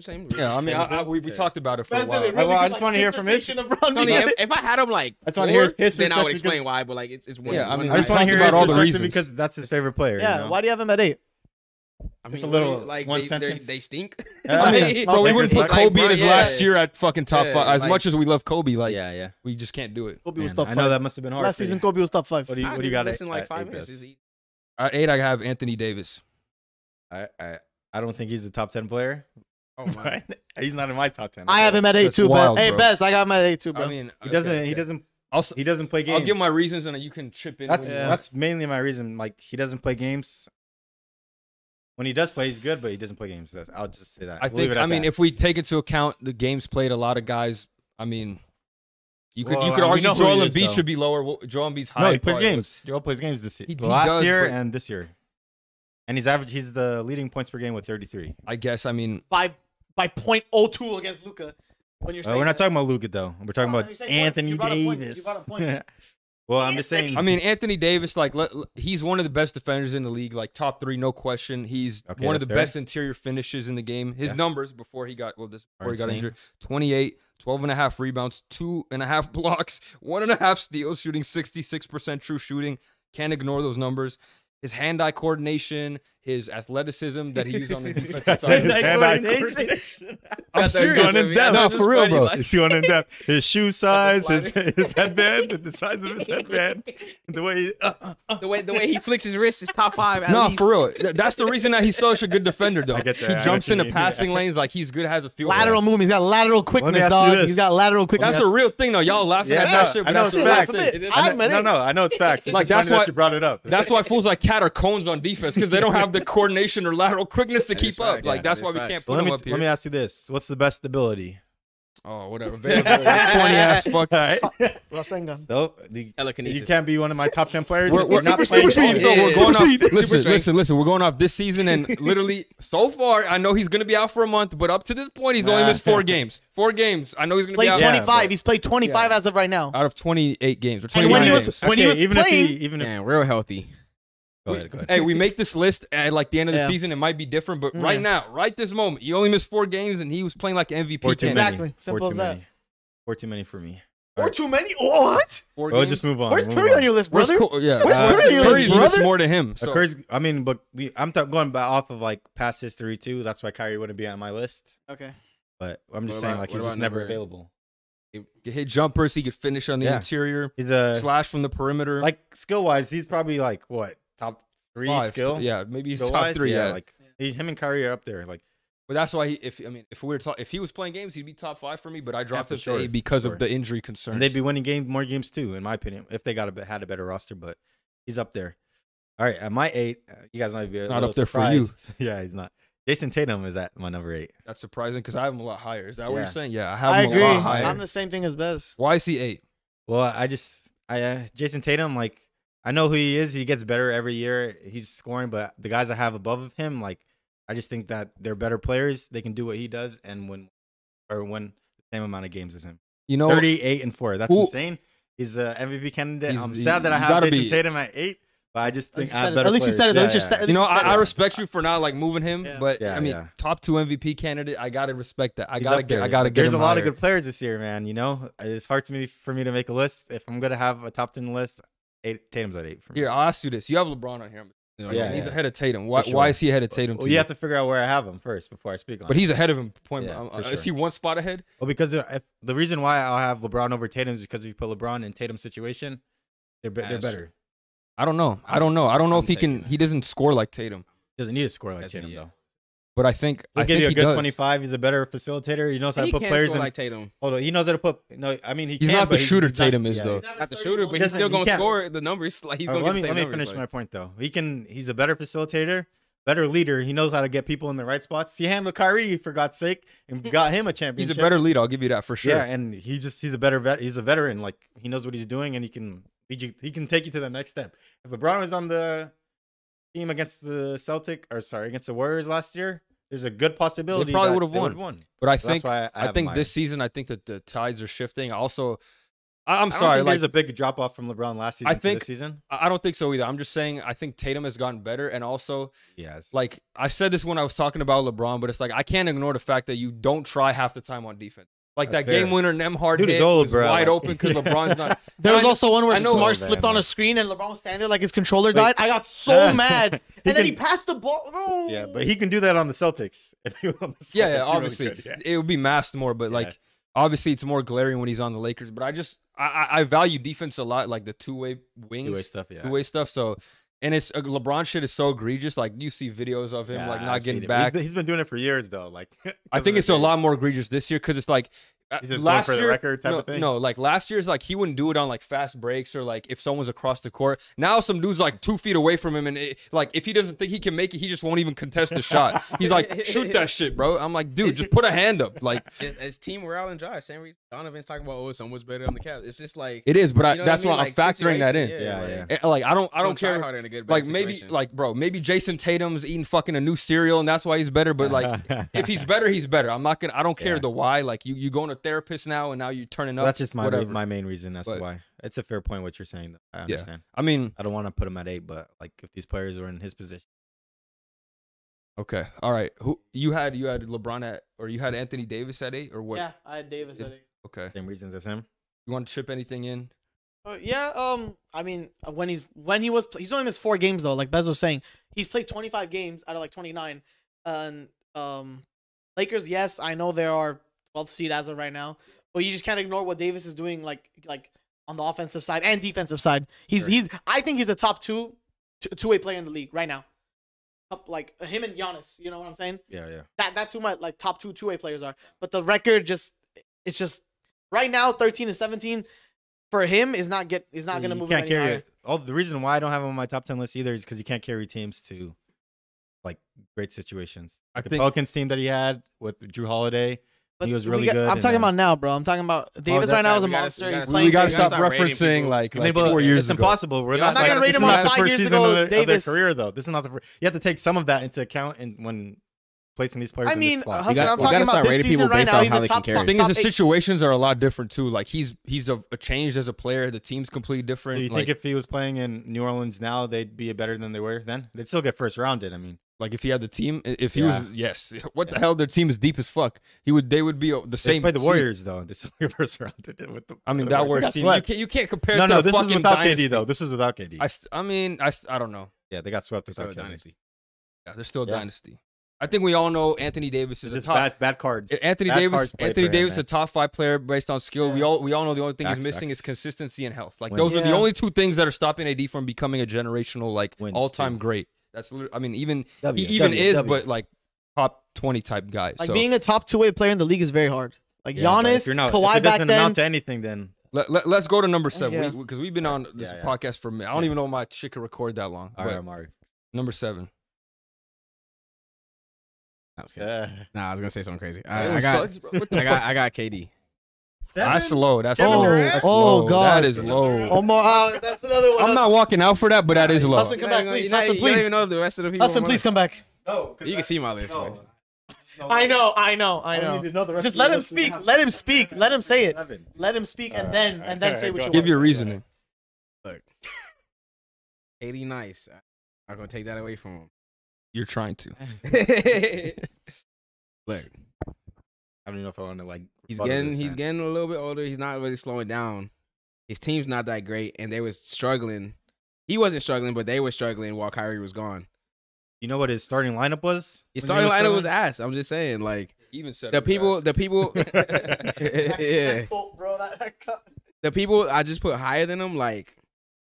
Same. Yeah, I mean, we talked about it for a while. I just wanna hear from his- Tony, if I had him like, I just wanna hear his then I would perspective explain because- why. But like, it's one. Yeah, I one mean, I we just want to talked hear about his all the perspective reasons. because that's his favorite player. Yeah, you know? why do you have him at 8? I Just mean, a little like one they sentence. they stink. I mean, bro, we wouldn't put Like, Kobe in his yeah, last yeah. year at fucking top Yeah, 5. As like- much as we love Kobe, like yeah. we just can't do it. Kobe was Man, top I 5. know that must have been hard. Last for you. season, Kobe was top 5. What do you got? Listen, like at 5 eight minutes best? is easy. At 8, I have Anthony Davis. I don't think he's a top 10 player. Oh my. He's not in my top 10. I have him at 8 That's too, wild, Best. Hey, bro. Best, I got him at 8 too, bro. I mean, He doesn't. okay, He okay. doesn't. Also, He doesn't play games. I'll give my reasons and you can chip in. That's with- Yeah. that's mainly my reason. Like he doesn't play games. When he does play, he's good, but he doesn't play games. I'll just say that. I We'll leave think. it at I mean, that. if we take into account the games played, a lot of guys. I mean, you could Well, you could we argue know who Joel he is, Embiid though. should be lower. Joel Embiid's high. no, he plays probably games. Joel plays games this year. He Last does, year but- and this year, and he's average. He's the leading points per game with 33. I guess. I mean, by 0.02 against Luka. When you're saying We're not that. talking about Luka though. We're talking No, about you're saying points. Anthony You brought up points. Davis. You brought up points. Well, I'm just saying. I mean, Anthony Davis, like he's one of the best defenders in the league, like top 3, no question. He's Okay, one of the that's fair. best interior finishes in the game. His Yeah. numbers before he got insane. injured: 28, 12.5 rebounds, 2.5 blocks, 1.5 steals, shooting 66% true shooting. Can't ignore those numbers. His hand-eye coordination, his athleticism that he used on the defensive side. I'm serious. Going in depth. No, for real, bro. He's going in depth. His shoe size, his slider. headband, the size of his headband, the way. The way he flicks his wrist is top 5. At No, least. for real. That's the reason that he's such a good defender, though. I get that. He I know jumps what you into mean. passing lanes like he's good, has a field. Lateral movement. He's got lateral quickness, ask you dog. this. He's got lateral quickness. That's a real thing, though. Y'all laughing at that shit, but I know that's it's a real facts. thing. I admit it. No, I know it's facts. It's Like, just that's funny why- that you brought it up. That's why fools like Cat are cones on defense because they don't have the coordination or lateral quickness to That keep is up. facts. Like Yeah, that's that why is we facts. can't Well, put him up here. let me ask you this: what's the best ability? Oh, whatever. Corny ass fuck. All right. Rasengan. So Telekinesis. you can't be one of my top 10 players. We're, if you're super, not super playing speed. games. So we're going off. Super Listen, strength. listen. We're going off this season, and literally so far, I know he's gonna be out for a month. But up to this point, he's only missed 4 games. 4 games. I know he's gonna be Played out 25. but- He's played 25 as of right now. out of 28 games or And when 29 he was- games. when he was even playing- if he, even if Man, real healthy. go ahead. Hey, we make this list at like the end of the Yeah. season. It might be different, but right now, right this moment, he only missed 4 games, and he was playing like an MVP 4 too candidate. Exactly. many. Simple 4 as too that. many. 4 too many for me. Or too many? What? 4 Well, games. just move on. Where's move Curry on your list, Where's brother? Yeah, Where's Curry on your Curry's list, missed brother? more to him. So. Occurs, I mean, but going back off of like past history too. That's why Kyrie wouldn't be on my list. Okay. But I'm just What saying, about- like what he's just about never number- available. He could hit jumpers. He could finish on the Yeah. interior. He's a Slash from the perimeter. like skill wise, he's probably like what top 3 5. skill. Yeah, maybe he's Skill top wise? 3. Yeah, like him and Kyrie are up there. Like but that's why if we were if he was playing games, he'd be top 5 for me. But I dropped for him to sure, 8 because for sure. of the injury concerns. and they'd be winning more games too, in my opinion, if they had a better roster. But he's up there. All right, at my 8, you guys might be a Not little up there for you. surprised. Yeah, he's not. Jason Tatum is at my number 8. That's surprising because I have him a lot higher. Is that what Yeah. you're saying? Yeah, I have I him agree. a lot higher. I'm the same thing as Bez. Why is he 8? Well, Jason Tatum, like I know who he is. He gets better every year. He's scoring, but the guys I have above him, like I just think that they're better players. They can do what he does and win the same amount of games as him. You know, 38-4. That's Who- insane. He's a MVP candidate. He's- I'm sad that I you have gotta Jason be- Tatum at 8, but I just think least I you have said it. better At least you players. said it. At least you said it. you know, said I it. respect you for not like moving him, Yeah. but Yeah, I mean, yeah. top 2 MVP candidate. I gotta respect that. I He's gotta up get. there. I gotta get There's him a lot of higher. good players this year, man. You know, it's hard to me for me to make a list. If I'm gonna have a top 10 list, Tatum's at 8 for me. Here, I'll ask you this: you have LeBron on here. Yeah, He's yeah. ahead of Tatum. Why? For sure. Why is he ahead of Tatum? Well, to you you? have to figure out where I have him first before I speak on But it. he's ahead of him. Point. Yeah, for Is sure. he one spot ahead? Well, because the reason why I'll have LeBron over Tatum is because if you put LeBron in Tatum's situation, they're That's better. I don't know. I don't know. I don't know I'm if he can. taking He doesn't score like Tatum. Doesn't need to score like Yes, Tatum he- though. But I think He'll I give think you a he good does. 25. He's a better facilitator. He knows how to He put can't players score in. like Tatum. Hold on, he knows how to put. No, I mean he He's can, not the but shooter he's not- Tatum is, yeah, though. he's- Not the shooter, but he's doesn't- still he gonna can't- score the numbers. Like he's All right, gonna get the let same me numbers. finish my point though. He's a better facilitator, better leader. He knows how to get people in the right spots. He handled Kyrie for God's sake and got him a He's championship. a better leader. I'll give you that for sure. Yeah, and he's a better vet. He's a veteran. Like he knows what he's doing, and he can take you to the next step. If LeBron was on the team against the against the Warriors last year, there's a good possibility probably that would've they won. would've won. But I So think that's why I I have think him this higher. season I think that the tides are shifting. Also, I'm I don't sorry. think Like there's a big drop off from LeBron last season. I to think- this season. I don't think so either. I'm just saying I think Tatum has gotten better, and also Yes. like I said this when I was talking about LeBron, but it's like I can't ignore the fact that you don't try half the time on defense. Like That's that fair. game winner Nemhard Dude is hit old, was bro. wide Like- open because LeBron's not. There was I know- also one where I know- Smart Oh, slipped man, on man. a screen and LeBron was standing there like his controller Wait. died. I got so mad. And then he can- passed the ball. Oh. Yeah, but he can do that on the Celtics. If he was on the Celtics, Yeah, he really obviously could, yeah. it would be masked more, but Yeah. like obviously it's more glaring when he's on the Lakers. But I value defense a lot, like the two-way wings, Two-way stuff, yeah. two-way stuff. So and it's LeBron shit is so egregious. Like you see videos of him Yeah, like not I've seen getting it. back. He's been doing it for years though. Like I think it's a lot more egregious this year because it's like He's just going last for the year. record type no, of thing? no, like last year's like he wouldn't do it on like fast breaks or like if someone's across the court. Now some dude's like 2 feet away from him and like if he doesn't think he can make it, he just won't even contest the shot. He's like, shoot that shit, bro. I'm like, dude, just put a hand up. Like It's team morale and drive. Same reason Donovan's talking about, oh, someone's better on the Cavs. It's just like it is, but you know that's what I why mean? I'm Like, factoring that in. situation, Yeah. Like I don't Don't try care. harder in a good Like bad maybe situation. like bro, maybe Jason Tatum's eating fucking a new cereal and that's why he's better. But like if he's better, he's better. I'm not gonna. I don't care Yeah. the why. Like you going to therapist now and now you're turning up. That's just my whatever. my main reason as to But- why. It's a fair point what you're saying. Though. I understand. I mean, I don't want to put him at 8, but like if these players were in his position, okay, all right. Who you had LeBron at, or you had Anthony Davis at 8, or what? Yeah, I had Davis at 8. Okay. same reasons as him. You want to chip anything in? Yeah, I mean, he's only missed 4 games though. Like Bez was saying, he's played 25 games out of like 29. And Lakers, yes, I know there are 12th seed as of right now, but you just can't ignore what Davis is doing, like on the offensive side and defensive side. I think he's a top two-way player in the league right now. Up like him and Giannis, you know what I'm saying? Yeah. That's who my like top two-way players are. But the record it's just right now 13 and 17 for him is not going to move him Can't any carry higher. it. The reason why I don't have him on my top 10 list either is because he can't carry teams to like great situations. I Like the think- Pelicans team that he had with Drew Holiday, But he was we really got- good. I'm and talking then- about now, bro. I'm talking about Davis that- right now is a we gotta- monster. we He's gotta- playing. We gotta great. stop start rating referencing people. like Maybe 4 years it's ago. impossible. We're Yeah, not, I'm not gonna this rate is him not on the 5 first years season ago, of their Davis. career, though. This is not the first. You have to take some of that into account when placing these players I in mean, this spot. Hassan, got- I'm we talking gotta about start this rating season people right based now. off He's how a they top can top. carry. The thing is, the top 8. situations are a lot different too. Like he's changed as a player. The team's completely Do different. you think if he was playing in New Orleans now, they'd be better than they were then? They'd still get first rounded. I mean, like if he had the team, if he Yeah. was, yes. What the hell? Their team is deep as fuck. They would be the they same. played the seed. Warriors though. They still get first rounded with the. I mean, the that Warriors. worst They team. got You can't compare. No, it to no, the this is fucking without dynasty. KD though. This is without KD. I don't know. Yeah, they got swept So without KD. dynasty. Yeah, they're still a Yeah. dynasty. I think we all know Anthony Davis is It's a just top. bad cards. Anthony Bad Davis, cards played Anthony for him, Davis, man. a top 5 player based on skill. Yeah. We all know the only thing he's Facts, missing facts. is consistency and health. Like Wins. those are the Yeah. only 2 things that are stopping AD from becoming a generational like Wins, all-time too. great. That's I mean even W, he even W, is, W. but like top 20 type guy. Like so being a top two-way player in the league is very hard. Like Yeah, but if Giannis, you're not, if Kawhi it back doesn't then. amount to anything, then let's go to number 7 Yeah. because we've been on this Yeah. podcast for a minute. I don't even know my shit could record that long. all But right, Omari. number 7. I was gonna say something crazy. It I got sucks, bro. What the I fuck? got KD. That's low. That's Kevin low. Durant? That's Oh, low. God. That is low. Omar, that's another one. I'm not walking out for that, but that is low. Hassan, come back, please. Hassan, You don't please. even know the rest of the people. Hassan, on my please list. come back. No, You can see my list, bro. I know. Just let him speak. Let him speak. Let him say it. Let him speak and then say what you Give want. your reasoning. Look, KD nice. I'm gonna take that away from him. You're trying to. Look, I don't even know if I want to like. he's rebuttal getting this, he's man. getting a little bit older. He's not really slowing down. His team's not that great, and they was struggling. He wasn't struggling, but they were struggling while Kyrie was gone. You know what his starting lineup was? His when starting he lineup was struggling? ass. I'm just saying, like Even said the people. Yeah. Bro, that cut. The people I just put higher than him, like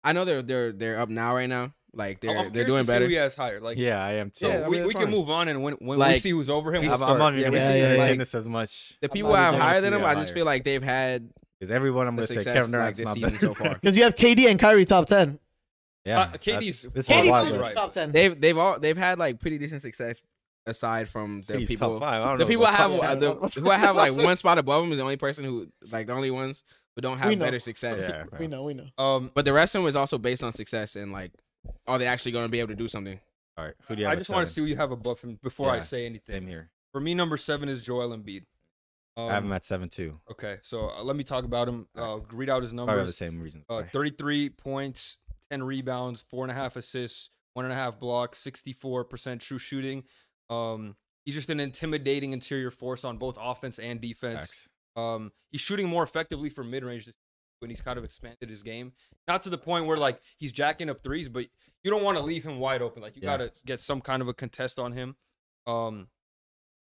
I know they're up now right now. Like they're doing better. Who he has higher. Like Yeah, I am too. so Yeah, I mean, we that's can fine. move on, and when we Like, see who's over him, he's- we'll I'm start. not even Yeah, we gonna see say it, like- this as much The people not I have even higher gonna than see him, it I just higher. feel like they've had because everyone I'm the gonna say success Kevin like Durant's this not season better. so far. Because you have KD and Kyrie top 10. Yeah, KD's this is KD's a wild fine, list. right. top 10. They've had like pretty decent success aside from the He's people. top 5. I don't The know people I about have, top 10. who I have like one spot above him is the only person who like the only ones who don't We have know. better success. Yeah, We bro. know. But the rest of them is also based on success and like, are they actually going to be able to do something? All right, who do you have I at just want to 7? see who you have above him before I Yeah, say anything. Same here. For me, number 7 is Joel Embiid. I have him at 7 too. Okay, so let me talk about him. Read out his Probably have the numbers. same reasons. 33 points, 10 rebounds, 4.5 assists, 1.5 blocks, 64% true shooting. He's just an intimidating interior force on both offense and defense. Facts. He's shooting more effectively from mid range when he's kind of expanded his game. Not to the point where like he's jacking up threes, but you don't want to leave him wide open. Like you gotta get some kind of a contest on him.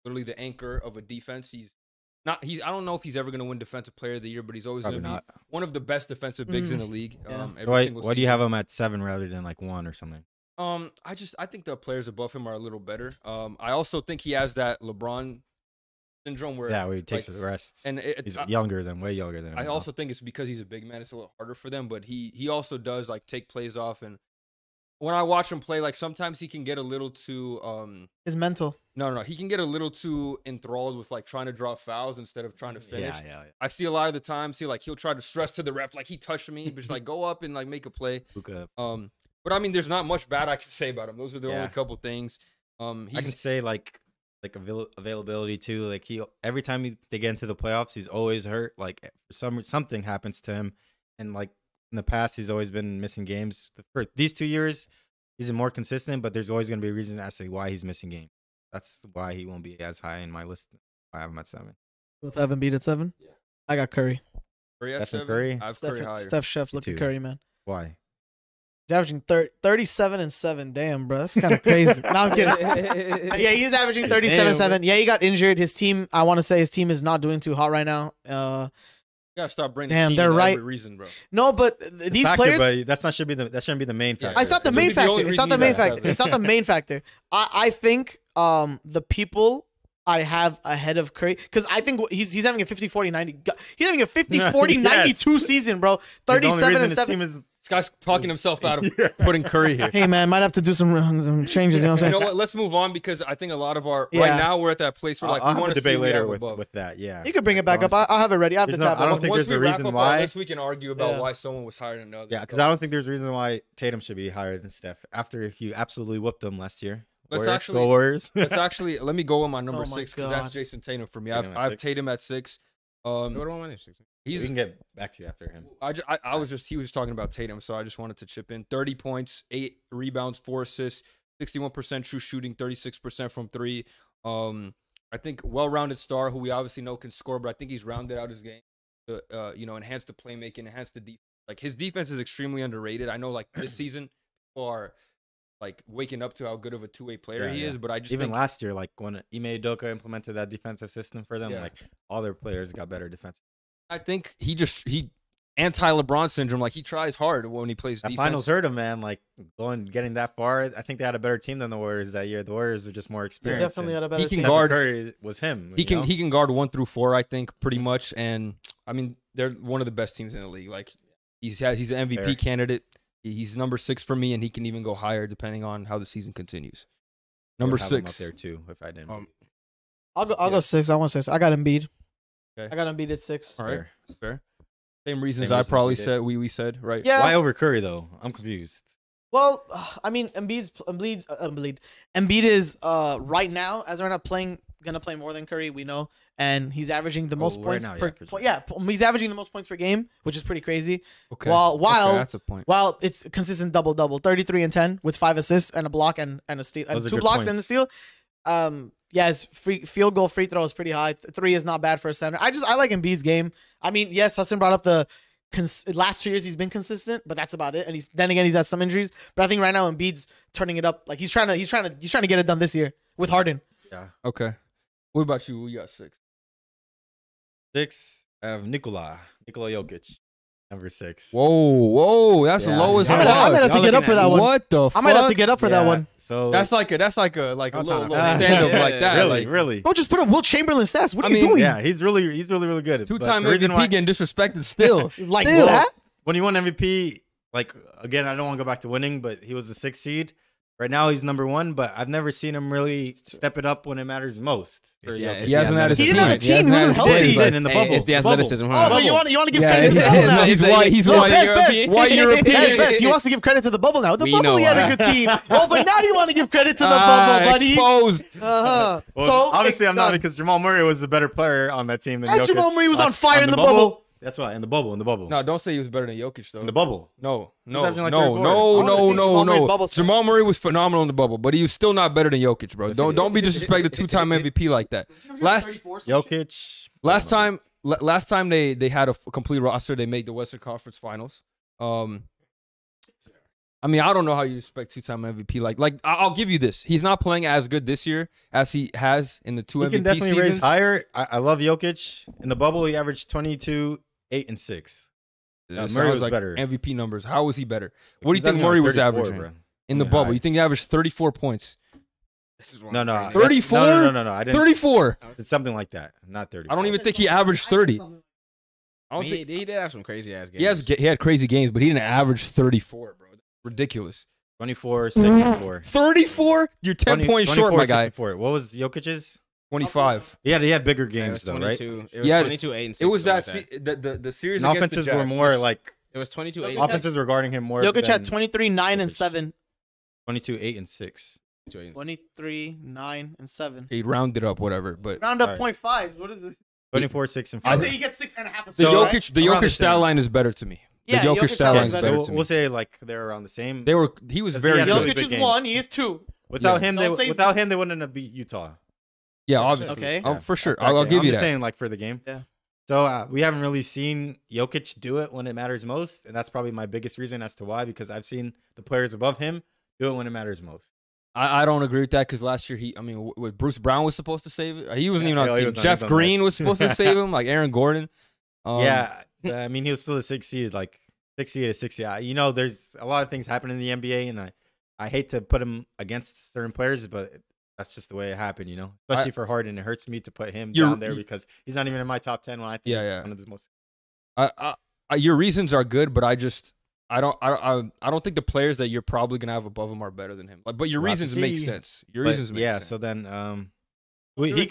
Literally the anchor of a defense. I don't know if he's ever gonna win Defensive Player of the Year, but he's always gonna be one of the best defensive bigs in the league. Why do you have him at 7 rather than like 1 or something? I think the players above him are a little better. I also think he has that LeBron syndrome where he takes the rest, and he's way younger than him. I also think it's because he's a big man. It's a little harder for them, but he also does like take plays off. And when I watch him play, like sometimes he can get a little too his mental. No, he can get a little too enthralled with like trying to draw fouls instead of trying to finish. Yeah. I see a lot of the times he'll try to stress to the ref like he touched me, but just like go up and like make a play. But I mean, there's not much bad I can say about him. Those are the only couple things. I can say like availability too. Like every time they get into the playoffs, he's always hurt. Like something happens to him, and like in the past, he's always been missing games. For these 2 years, he's been more consistent, but there's always going to be a reason as to why he's missing games. That's why he won't be as high in my list. I have him at 7. With Evan Embiid at 7, I got Curry. Curry at 7. Curry. I have Curry higher. Steph Chef, look at Curry, man. Why? He's averaging 37 and 7. Damn, bro, that's kind of crazy. No, I'm kidding. Yeah, he's averaging 37 and 7. Yeah, he got injured. His team, I want to say, his team is not doing too hot right now. You gotta stop bringing the team they're into right. every reason, bro. No, but these players. But that shouldn't be the main factor. It's not the main factor. It's not the main factor. It's not the main factor. I think the people I have ahead of Curry, because I think he's having a 50-40-90. He's having a 50-40-92 season, bro. 37 and 7. This guy's talking himself out of putting Curry here. Hey, man, might have to do some changes. You know what I'm saying? You know what? Let's move on because I think a lot of our right now we're at that place where like we want to debate see later with that. Yeah, you could bring it back up. I'll have it ready. I have the tab. I don't think Once there's we a wrap reason up why. our list, we can argue about why someone was higher than another. Yeah, because I don't think there's a reason why Tatum should be higher than Steph after he absolutely whooped them last year. Let's actually let me go with my number 6 because that's Jason Tatum for me. I have Tatum at 6. We can get back to you after him. He was talking about Tatum, so I just wanted to chip in. 30 points, 8 rebounds, 4 assists, 61% true shooting, 36% from 3. I think well-rounded star who we obviously know can score, but I think he's rounded out his game to enhance the playmaking, enhance the defense. Like his defense is extremely underrated. I know like this season people are like waking up to how good of a two-way player he is, but I just even last year, like when Ime Udoka implemented that defensive system for them, like all their players got better defense. I think he anti-LeBron syndrome. Like he tries hard when he plays defense. Finals hurt him, man. Like getting that far. I think they had a better team than the Warriors that year. The Warriors were just more experienced. They definitely had a better team. Curry was him. He can guard 1 through 4, I think, pretty much. And I mean, they're one of the best teams in the league. Like he's an MVP candidate. He's number 6 for me, and he can even go higher depending on how the season continues. Number 6 up there too. If I didn't, I'll go 6. I want 6. I got Embiid. Okay. I got Embiid at 6. All right, that's fair. Same reasons I probably said. We said right. Yeah. Why over Curry though? I'm confused. Well, I mean, Embiid is right now as we're not gonna play more than Curry. We know, and he's averaging the most points per. He's averaging the most points per game, which is pretty crazy. Okay. While that's a point. While it's consistent double, 33 and 10 with 5 assists and a block and a steal, and 2 blocks and a steal. Yeah, his field goal free throw is pretty high. 3 is not bad for a center. I like Embiid's game. I mean, yes, Hassan brought up the last 2 years he's been consistent, but that's about it. And he's had some injuries. But I think right now Embiid's turning it up. Like he's trying to get it done this year with Harden. Yeah. Okay. What about you? You got 6. 6. I have Nikola Jokic, number 6. Whoa, that's the lowest. I might have to get up for that one. What the fuck? I might have to get up for that one. So that's like a little stand up like that. Really. Don't just put up Will Chamberlain stats. What are you doing? Yeah, he's really good. 2-time MVP getting disrespected still. Like that? When he won MVP, like again, I don't want to go back to winning, but he was the 6th seed. Right now he's number 1, but I've never seen him really step it up when it matters most. He hasn't had his team. He didn't have a team. He wasn't healthy. He did in the bubble. It's the athleticism. Oh, but you want to give credit to the bubble now. He's white European. He wants to give credit to the bubble now. The bubble, he had a good team. Oh, but now you want to give credit to the bubble, buddy. Exposed. Well, so obviously I'm not, because Jamal Murray was a better player on that team than Jokic. Jamal Murray was on fire in the bubble. That's why in the bubble. No, don't say he was better than Jokic though. In the bubble. No. Bubble Jamal Murray was phenomenal in the bubble, but he was still not better than Jokic, bro. Don't be disrespect the 2-time MVP like that. Last time last time they had a complete roster, they made the Western Conference Finals. I mean, I don't know how you expect two-time MVP. Like I'll give you this. He's not playing as good this year as he has in the two MVP He can definitely seasons. raise higher. I love Jokic. In the bubble, he averaged 22, 8, and 6. It Murray was sounds like better. MVP numbers. How was he better? What do you He's think averaging Murray like was 34, averaging bro. in the Only bubble? high. You think he averaged 34 points? This is No, no. 34? No. I didn't. 34. It's something like that. Not 30. I don't even think he averaged 30. I I don't mean, think he did have some crazy ass games. he had crazy games, but he didn't average 34, bro. Ridiculous. 24, 6, and 4. 34? You're 10 points short, 24, my guy. 64. What was Jokic's? 25. He had bigger Yeah, it games was though, right? 22. It was Yeah, 22, 8, and 6. It was that something the series And against the offenses were Jazz. more like It was 22, 8, Jokic offenses were guarding him more. Jokic than had 23, 9, and Jokic. 7. 22, 8, and 6. 23, 9, and 7. He rounded up whatever, but Round up Alright. 0.5. What is this? 24, 6, and 4. I say he gets 6.5 assists. the So, right? Jokic the around the Jokic stat same. line is better to me. Yeah, the Jokic Jokic stat stat line line is is better So to me. we'll say like they're around the same. He was Because very he had good. really Jokic big is games. 1. He is 2. Without Yeah. him, Don't say- without him, they wouldn't have beat Utah. Yeah, obviously. Okay. Oh, for sure. Okay, I'll give I'm you just that. saying, like for the game. Yeah. So we haven't really seen Jokic do it when it matters most, and that's probably my biggest reason as to why. Because I've seen the players above him do it when it matters most. I don't agree with that because last year what Bruce Brown was supposed to save it. He wasn't Yeah, even on the he team. was on- Jeff he was on Green that. was supposed to save him, like Aaron Gordon. Yeah, I mean he was still a 6 seed, like 68 to 60. You know, there's a lot of things happening in the NBA, and I hate to put him against certain players, but that's just the way it happened, you know. Especially for Harden, it hurts me to put him You're- down there because he's not even in my top 10 when I think Yeah, he's one of the most. Your reasons are good, but I don't think the players that you're probably gonna have above him are better than him. Like, but your We'll have to reasons make see. sense. Your But, reasons make yeah, sense. so then he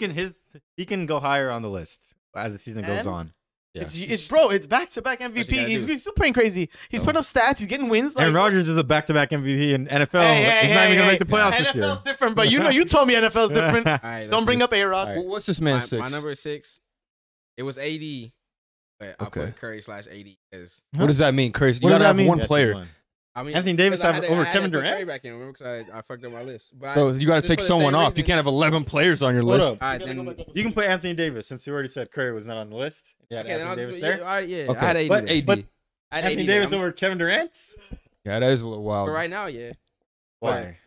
can go higher on the list as the season goes And? on. Yeah. It's back-to-back MVP. What's he gotta He's do? still playing crazy. He's putting up stats. He's getting wins. Aaron like- Rodgers is a back-to-back MVP in NFL. Hey, He's not even gonna hey, make the playoffs this year. NFL's different, but you told me NFL's different. All right, Don't bring up A-Rod. All right. What's this man's my 6? number is 6. It was 80, but I Okay. put Curry /80 because What does that mean, Curry? You What does gotta that have mean? one Yeah, player. 2-1. I mean Anthony Davis because I have had to- over I had to Kevin put Durant? Curry back in, remember, because I fucked up my list. But So you got to just take for the someone same off. You reason. can't have 11 players on your Hold list. up. all right, then You can put Anthony Davis since you already said Curry was not on the list. Yeah, okay, then Anthony I'll Davis just, there. yeah, Okay. I had 80. But- there. AD. but- I had Anthony 80 there. Davis over Kevin Durant? Yeah, that is a little wild. For right now, yeah. Why?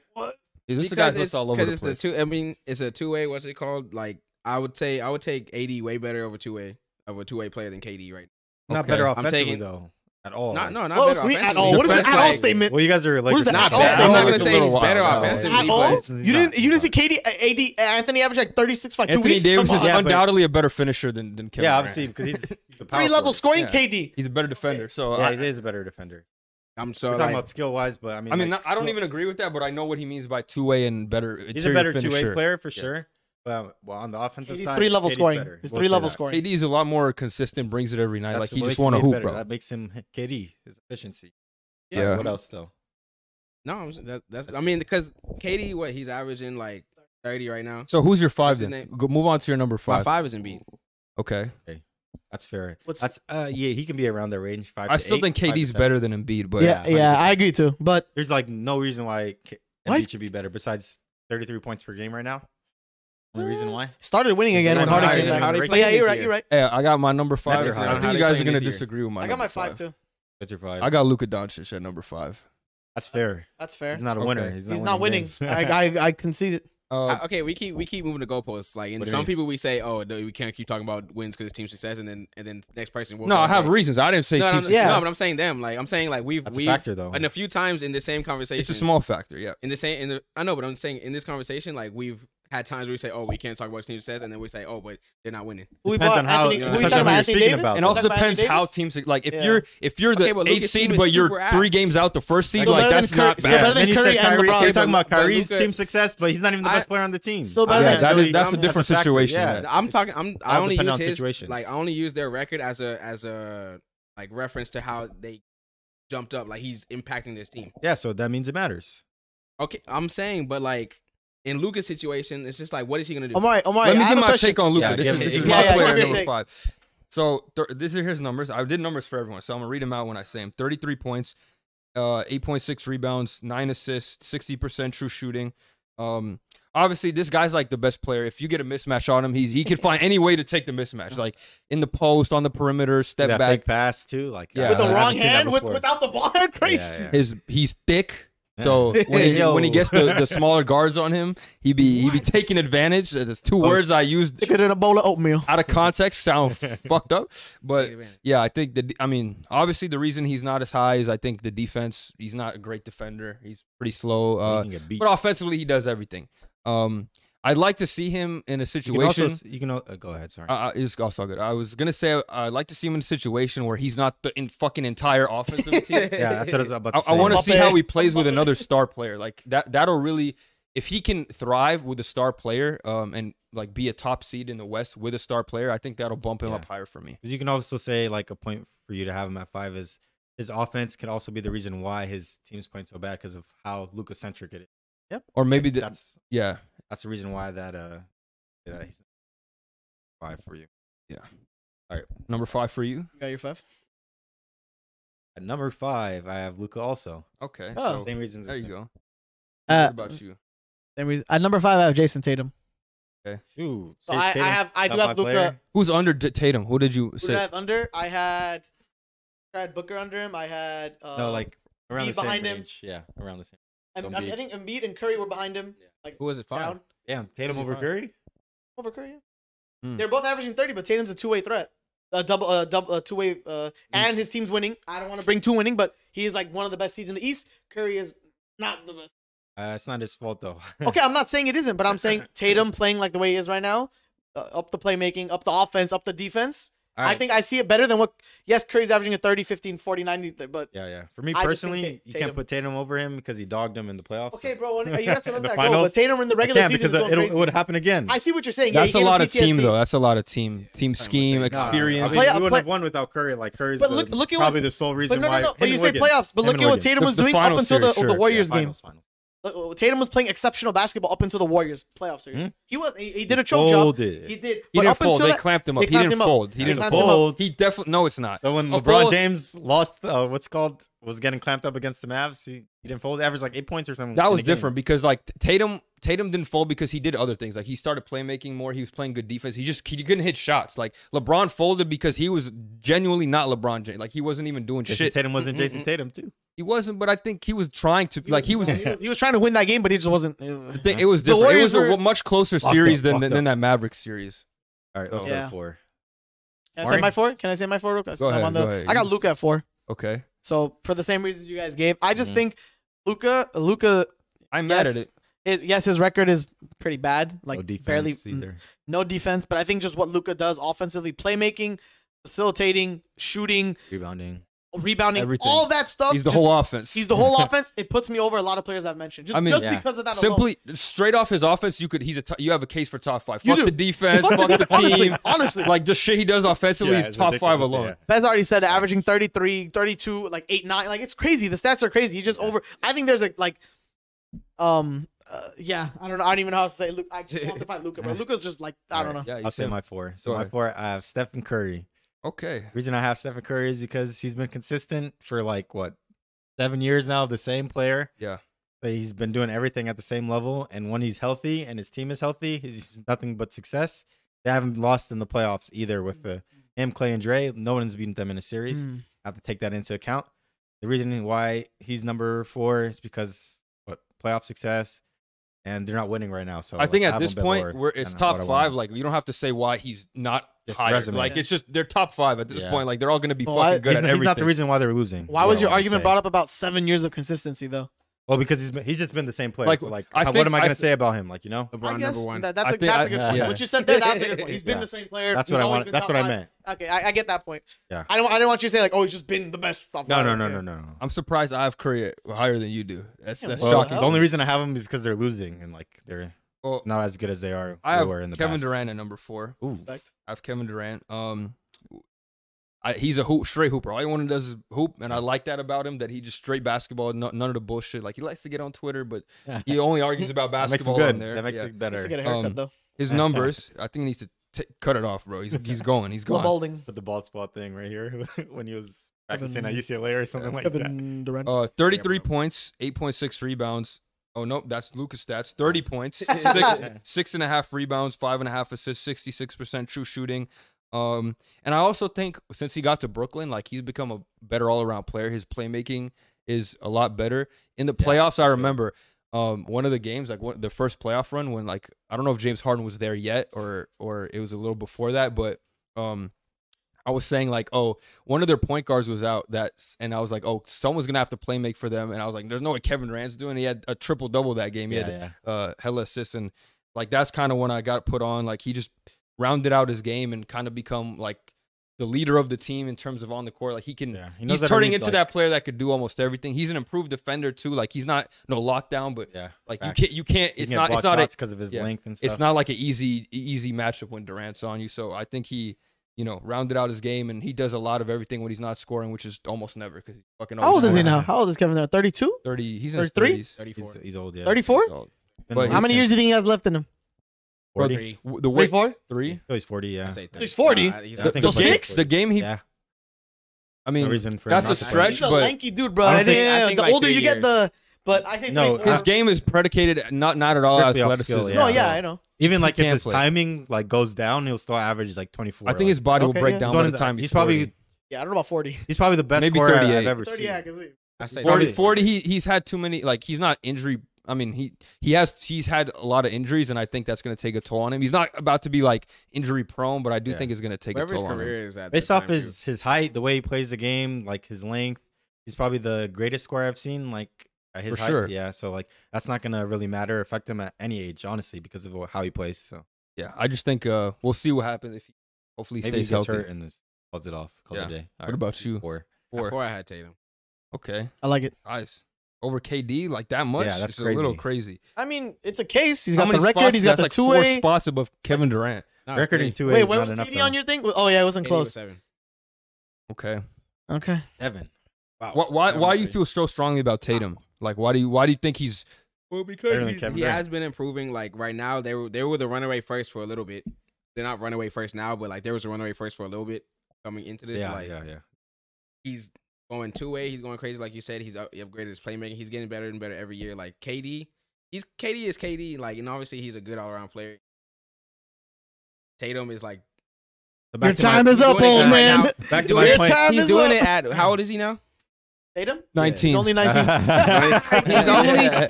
Is this the Because guy's list all over the it's place? I mean, it's a two-way. What's it called? Like I would take 80 way better over a two-way player than KD right Not Okay. better I'm offensively taking- though. At all. now. Not What was better me at offensively. all? What is the Defense, at all like- statement? Well, you guys are like What is the not at all bad. statement? I'm not It's gonna a say little he's better wild. offensively. At all? but- You didn't see KD, AD, Anthony average like 36 for like 2 Anthony weeks. Davis Come is on. Yeah, but- undoubtedly a better finisher than Kevin. Yeah, Durant. obviously because he's the power 3 level forward. scoring Yeah. KD. He's a better defender. So Yeah, he is a better defender. I'm We're so talking like, about skill wise, but I mean, I don't even agree with that, but I know what he means by two-way and better. He's a better two-way finisher. player for sure. But well, on the offensive He's side, 3 level KD's scoring. better. He's We'll 3 say level that. scoring. KD is a lot more consistent, brings it every night. That's Like he what just makes want to him hoop, better. bro. That makes him KD, his efficiency. Yeah. What else though? no, that's. I mean, because KD, he's averaging like 30 right now. So who's your 5 What's his then? name? Go, move on to your number My 5. 5 is Embiid. Okay. That's fair. What's- That's yeah, he can be around that range. 5 I to still 8, think 5 to KD's 7. better than Embiid, but Yeah, 100%. I agree too. But There's like no reason why Why Embiid is- should be better besides 33 points per game right now. Only reason why? started winning again when How Harden do came you- back. how do you But play yeah, this you're right. year? You're right. hey, I got my number 5. That's I your high. think How you they guys are playing gonna this year? disagree with my. I got my number 5 too. That's your 5. I got Luka Doncic at number 5. That's fair. That's fair. He's not a Okay. winner. He's not winning. games. I concede it. Okay, we keep moving the goalposts. Like, What and do you some mean? people we say, oh, no, we can't keep talking about wins because it's team success, and then next person will. No, go I have say- reasons. I didn't say No, team no, Yeah. no, but I'm saying them. Like, I'm saying like we've That's a factor though. and a few times in the same conversation. It's a small factor, yeah. I know, but I'm saying in this conversation, like we've had times where we say, oh, we can't talk about what team success, and then we say, oh, but they're not winning. Who we Depends bought? on how- Anthony, depends who we on talking who about? you're Anthony speaking Davis? about. And also Talking about depends Anthony how Davis? teams like if Yeah. you're the Okay, but 8th Luka's seed, team is but you're super 3 ass. games out the first seed, Still like better that's than Curry- not still bad. better than Then you Curry said and Kyrie. LeBron. You're talking about But Kyrie's Luka- team success, but he's not even the best player on the team. Still better Yeah, than that Curry. is that's a That's different a factor, situation. yeah. yeah. I'm talking. I All only depend use on his situations. like I only use their record as a like reference to how they jumped up. Like he's impacting this team. Yeah, so that means it matters. Okay, I'm saying, but like in Luka's situation, it's just like, what is he gonna do? Omari, Let me I have give a my question. take on Luka. Yeah, this give is it- my yeah, player give your number take. 5. So these are his numbers. I did numbers for everyone, so I'm gonna read them out when I say them. 33 points, 8.6 rebounds, 9 assists, 60% true shooting, Obviously, this guy's like the best player. If you get a mismatch on him, he can find any way to take the mismatch, like in the post, on the perimeter, step that back. fake pass too, like Yeah. With the I wrong hand, without the ball hand, crazy. Yeah. He's thick. Yeah. So Yo. when he gets the smaller guards on him, he be taking advantage. There's two words I used Stick it in a bowl of oatmeal. out of context, sound fucked up. But yeah, I think obviously the reason he's not as high is I think the defense. He's not a great defender. He's pretty slow. He can get beat. But offensively, he does everything. I'd like to see him in a situation. You can go ahead. Sorry. It's also good. I was gonna say I'd like to see him in a situation where he's not the fucking entire offensive team. Yeah, that's what I was about to say. I want to see Mbappe. how he plays with another star player. Like that'll really, if he can thrive with a star player, and like be a top seed in the West with a star player, I think that'll bump him up higher for me. Because you can also say like a point for you to have him at 5 is his offense could also be the reason why his team's playing so bad because of how Luka centric it is. Or maybe That's yeah. the reason why that he's 5 for you. Yeah. All right. Number 5 for you. You got your 5? At number 5, I have Luka also. Okay. Oh. So Same reasons. there you go. Uh, What about you? Same reason. At number 5, I have Jason Tatum. Ooh, So Chase Tatum, I do top have 5 Luka. player. Who's under Tatum? Who did you Who did say? I have under? I had Booker under him. I had No, like around Embiid the same behind him. range. Yeah, around the same. I think Embiid and Curry were behind him. Like Who was it? 5? down Damn, Tatum Who's he over five? Curry? over Curry. Yeah. Hmm. They're both averaging 30, but Tatum's a two-way threat. Two-way, and his team's winning. I don't want to bring 2 winning, but he is like one of the best seeds in the East. Curry is not the best. It's not his fault though. Okay, I'm not saying it isn't, but I'm saying Tatum playing like the way he is right now, up the playmaking, up the offense, up the defense. All right. I think I see it better than what. Yes, Curry's averaging a 30, 15, 40, 90, but Yeah. For me I just personally, think you Tatum. can't put Tatum over him because he dogged him in the playoffs. okay, so- bro, you have to let The that go. finals? But Tatum in the I regular can't season because is going it crazy. would happen again. I see what you're saying. That's yeah, a he lot gave of him team PTSD. though. That's a lot of team scheme, Nah, experience. I mean, Play- we wouldn't play- have won without Curry. Like Curry's But look at probably what- the sole But reason no, why. But him you and say Wiggins. playoffs. But Him look and at what Wiggins. Tatum was The doing up final until series, the sure. Warriors Yeah, game. finals. Tatum was playing exceptional basketball up until the Warriors playoff series. Hmm? He did a choke job. Folded. He did. He But didn't up fold. until They that- clamped him they up. He clamped didn't him up. fold. He They didn't clamped him up. fold. He definitely no. It's not. So when A LeBron fold- James lost, what's it called, was getting clamped up against the Mavs, he didn't fold. Averaged like 8 points or something. That in was a game. different because like Tatum didn't fold because he did other things. Like he started playmaking more. He was playing good defense. He couldn't hit shots. Like LeBron folded because he was genuinely not LeBron James. Like he wasn't even doing Jason shit. Tatum wasn't Jason Tatum too. He wasn't, but I think he was trying to. Like he was. He was trying to win that game, but he just wasn't. It was The different. It Warriors was a were- much closer Locked series up, locked than that Mavericks series. All right, let's go Yeah. to 4. Can I say Maury? my 4? Can I say my 4 real quick? Go I'm ahead, on go ahead. I got You Luka at 4. Okay, So for the same reasons you guys gave, I just Mhm. think Luka. I'm mad at it. His record is pretty bad. Like No defense barely either. no defense. But I think just what Luka does offensively, playmaking, facilitating, shooting, rebounding, Everything. all that stuff. He's the just- whole offense. He's the whole offense. It puts me over a lot of players I've mentioned. Just, I mean, just yeah. because of that alone. Simply straight off his offense, you have a case for top 5. You Fuck do. the defense, fuck the Honestly, team. honestly. Like the shit he does offensively Yeah, is it's top 5 ridiculous, alone. yeah. Bez already said it, averaging 33, 32, like 8, 9. Like it's crazy. The stats are crazy. He just over. I think there's yeah. I don't know. I don't even know how to say. Luke, I quantify Luka, but Luka's just like I don't know. Yeah, I'll say said- my 4. So Go my ahead. 4, I have Stephen Curry. Okay. The reason I have Stephen Curry is because he's been consistent for like 7 years now, the same player. Yeah. But he's been doing everything at the same level, and when he's healthy and his team is healthy, he's nothing but success. They haven't lost in the playoffs either with him, Clay, and Dre. No one's beaten them in a series. Mm. I have to take that into account. The reason why he's number 4 is because playoff success, and they're not winning right now. So I think I at have this him a bit point, lower where it's than top what I 5, wanted. like you don't have to say why he's not Just higher. resume. Like it's just they're top 5 at this Yeah. point. Like they're all gonna be Well, fucking good he's, at he's everything. not the reason why they're losing. Why was your argument brought up about 7 years of consistency though? Well, because he's just been the same player. Like, So I what think- am I I going to th- say about him? Like, you know, LeBron I guess number 1. that's I a think that's I- a good point. yeah. What you said there, that's a good point. He's been Yeah. the same player. that's He's what I always want. been That's top what I 5. meant. Okay, I get that point. Yeah. I didn't want you to say like, oh, he's just been the best. Top 5. No. I'm surprised I have Curry higher than you do. That's Yeah, Well, shocking. the only reason I have him is because they're losing and like they're Well, not as good as they are. I they have were in the Kevin past. Durant at number 4. Ooh, I have Kevin Durant. He's a straight hooper. All he want to does is hoop, and I like that about him. That he just straight basketball, none of the bullshit. Like he likes to get on Twitter, but he only argues about that makes him basketball on good. there. That makes Yeah. it better. Just to get a haircut Um, though. His numbers, I think he needs to cut it off, bro. He's going. He's Little gone. balding. Put the bald spot thing right here when he was practicing Kevin- at UCLA or something like that. Kevin Durant. 33 points, 8.6 rebounds, Oh nope, that's Luka's stats. 30 points, 6.5 rebounds, 5.5 assists, 66% true shooting. And I also think since he got to Brooklyn, like he's become a better all-around player. His playmaking is a lot better. In the playoffs, I remember one of the games, like the first playoff run, when like I don't know if James Harden was there yet or it was a little before that, but I was saying like, oh, one of their point guards was out, and I was like, oh, someone's gonna have to play make for them, and I was like, there's no way Kevin Durant's doing it. He had a triple double that game. He had hella assists, and like that's kind of when I got put on. Like he just rounded out his game and kind of become like the leader of the team in terms of on the court. Like he can, he's turning into that player that could do almost everything. He's an improved defender too. Like he's not no lockdown, but like you can't. It's not because of his length and stuff. It's not like an easy matchup when Durant's on you. So I think he, rounded out his game, and he does a lot of everything when he's not scoring, which is almost never because he's fucking. How old is he now? How old is Kevin Durant? 32? 30. He's in his 30s. 34. He's old, yeah. 34? But how many years do you think he has left in him? 40. The way 34? 3? Oh, he's 40, yeah. He's 40? So 6? The game he... Yeah. I mean, no reason for that's a stretch, he's a but... lanky dude, bro. I think the like older you 3 get, years. But I think No, his game is predicated not at all Strictly off athleticism. skill, No, yeah. yeah, I know. Even like if can't his play. timing like goes down, he'll still average like 24. I think his body will Okay, break yeah. down He's by one the of the- time he's he's probably 40. Yeah, I don't know about 40. He's probably the best Maybe scorer 38. I've ever 30, seen. yeah, I can see. I say 40, he's had too many, like he's not injury. I mean, he's had a lot of injuries, and I think that's going to take a toll on him. He's not about to be like injury prone, but I do think it's going to take wherever a his toll on him. career is at. Based the off time, too. his height, the way he plays the game, like his length, he's probably the greatest scorer I've seen. Like at his For height, sure. yeah. So like that's not gonna really matter, affect him at any age, honestly, because of how he plays. So Yeah, I just think we'll see what happens if he hopefully maybe he stays gets healthy. hurt and this calls it off. Calls it a day. What about you? 4. Before I had Tatum. Okay, I like it. nice. Over KD like that much? Yeah, that's it's a little crazy. crazy. I mean, it's a case. He's How got the many record. spots? He's got That's the like 4 2A. spots above Kevin Durant. No, it's Record 3. in 2A Wait, is where not was enough. KD on your thing? Oh, yeah, it wasn't KD was close. 7. Okay. Okay. 7. Wow. Why do you feel so strongly about Tatum? Like why do you think he's Well, Better because than Kevin he Durant. has been improving. Like right now, they were the runaway first for a little bit. They're not runaway first now, but like there was a runaway first for a little bit coming into this. Yeah, like yeah. he's going 2A. He's going crazy, like you said. He upgraded his playmaking. He's getting better and better every year. Like KD is KD. Like, and obviously he's a good all around player. Tatum is like So Your back to my- time is up, doing it old right man. now. Back to Your my point. time he's is doing up. it at how old is he now? Tatum? 19? He's only 19.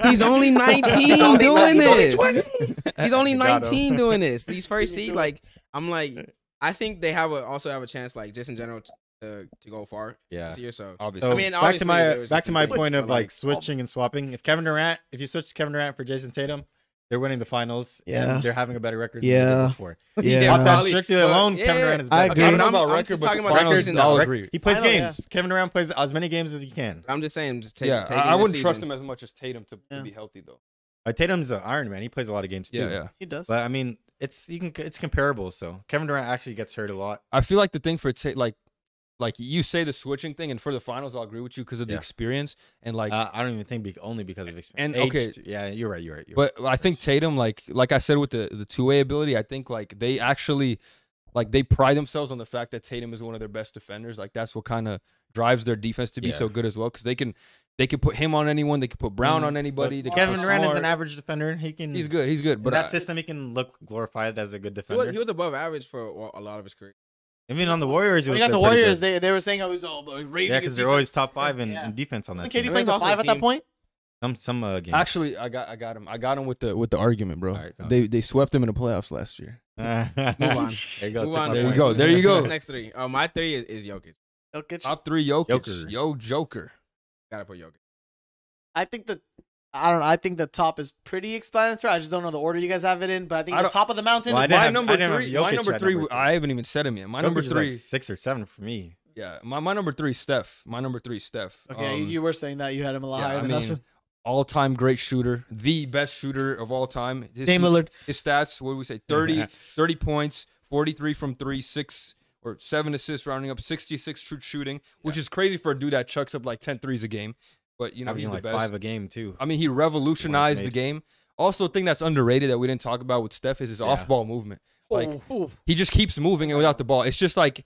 He's only 19 only doing 19. this. He's He's only Got him. 19 doing this. These first seed, like I'm like, I think they also have a chance, like just in general, to go far Yeah. this year. So Obviously. So I mean, back to obviously, my there was back just to my some point good of stuff, like switching and swapping. If you switch Kevin Durant for Jason Tatum, they're winning the finals. Yeah. And they're having a better record than Yeah. they did before. Yeah. Off that Probably, strictly but alone, yeah, Kevin Durant is I better. agree. Okay, I don't know but about I'm record, just but talking the about finals, records in I'll the agree. He plays I know, games. Kevin Durant plays as many games as he can. I'm just saying, just take. Yeah, taking I this wouldn't trust season. him as much as Tatum to Yeah. be healthy though. Tatum's an Iron Man. He plays a lot of games too. Yeah. He does. But I mean, it's comparable. So Kevin Durant actually gets hurt a lot. I feel like the thing for like you say the switching thing, and for the finals, I'll agree with you because of the Yeah. experience and like. I don't even think only because of experience. And, okay. Yeah, you're right. But I think Tatum, like I said with the 2A ability, I think like they actually like they pride themselves on the fact that Tatum is one of their best defenders. Like that's what kind of drives their defense to be so good as well, because they can put him on anyone, they can put Brown on anybody. They can Kevin put Durant is Smart. an average defender. He's good. He's good. But But that system, he can look glorified as a good He defender. was above average for a lot of his career. Even on the Warriors, he when was he got to pretty Warriors, good. they were saying how he's all raving. Yeah, because they're always top 5 Yeah. in defense on that Wasn't team. KD I mean, playing it's the also 5 a at that team. point? Some games. actually, I got him. I got him with the argument, bro. All right, go on. They swept him in the playoffs last year. Move on. There you go. Move took on. my There you point. go. There you go. What's next 3? Oh, my 3 is Jokic. Jokic. Top 3 Jokic. Joker. Yo, Joker. Gotta put Jokic. I think I think the top is pretty explanatory. I just don't know the order you guys have it in, but I think I the don't- top of the mountain Well, I is didn't My have- number I didn't have three. Jokic My number at three. number 3. I haven't even said him yet. My Jokic number is 3. like 6 or 7 for me. Yeah, my number 3 is Steph. My number 3 is Steph. Okay, you were saying that you had him a lot yeah, higher I than us. mean, all-time great shooter, the best shooter of all time. Dame Lillard. His stats, what do we say? 30 points, 43 from 3, 6 or 7 assists, rounding up 66 true shooting, which is crazy for a dude that chucks up like 10 threes a game. But you know, he's Having the like best. 5 a game too. I mean, he revolutionized the made. game. Also, a thing that's underrated that we didn't talk about with Steph is his off-ball movement. Like Ooh. he just keeps moving it without the ball. It's just like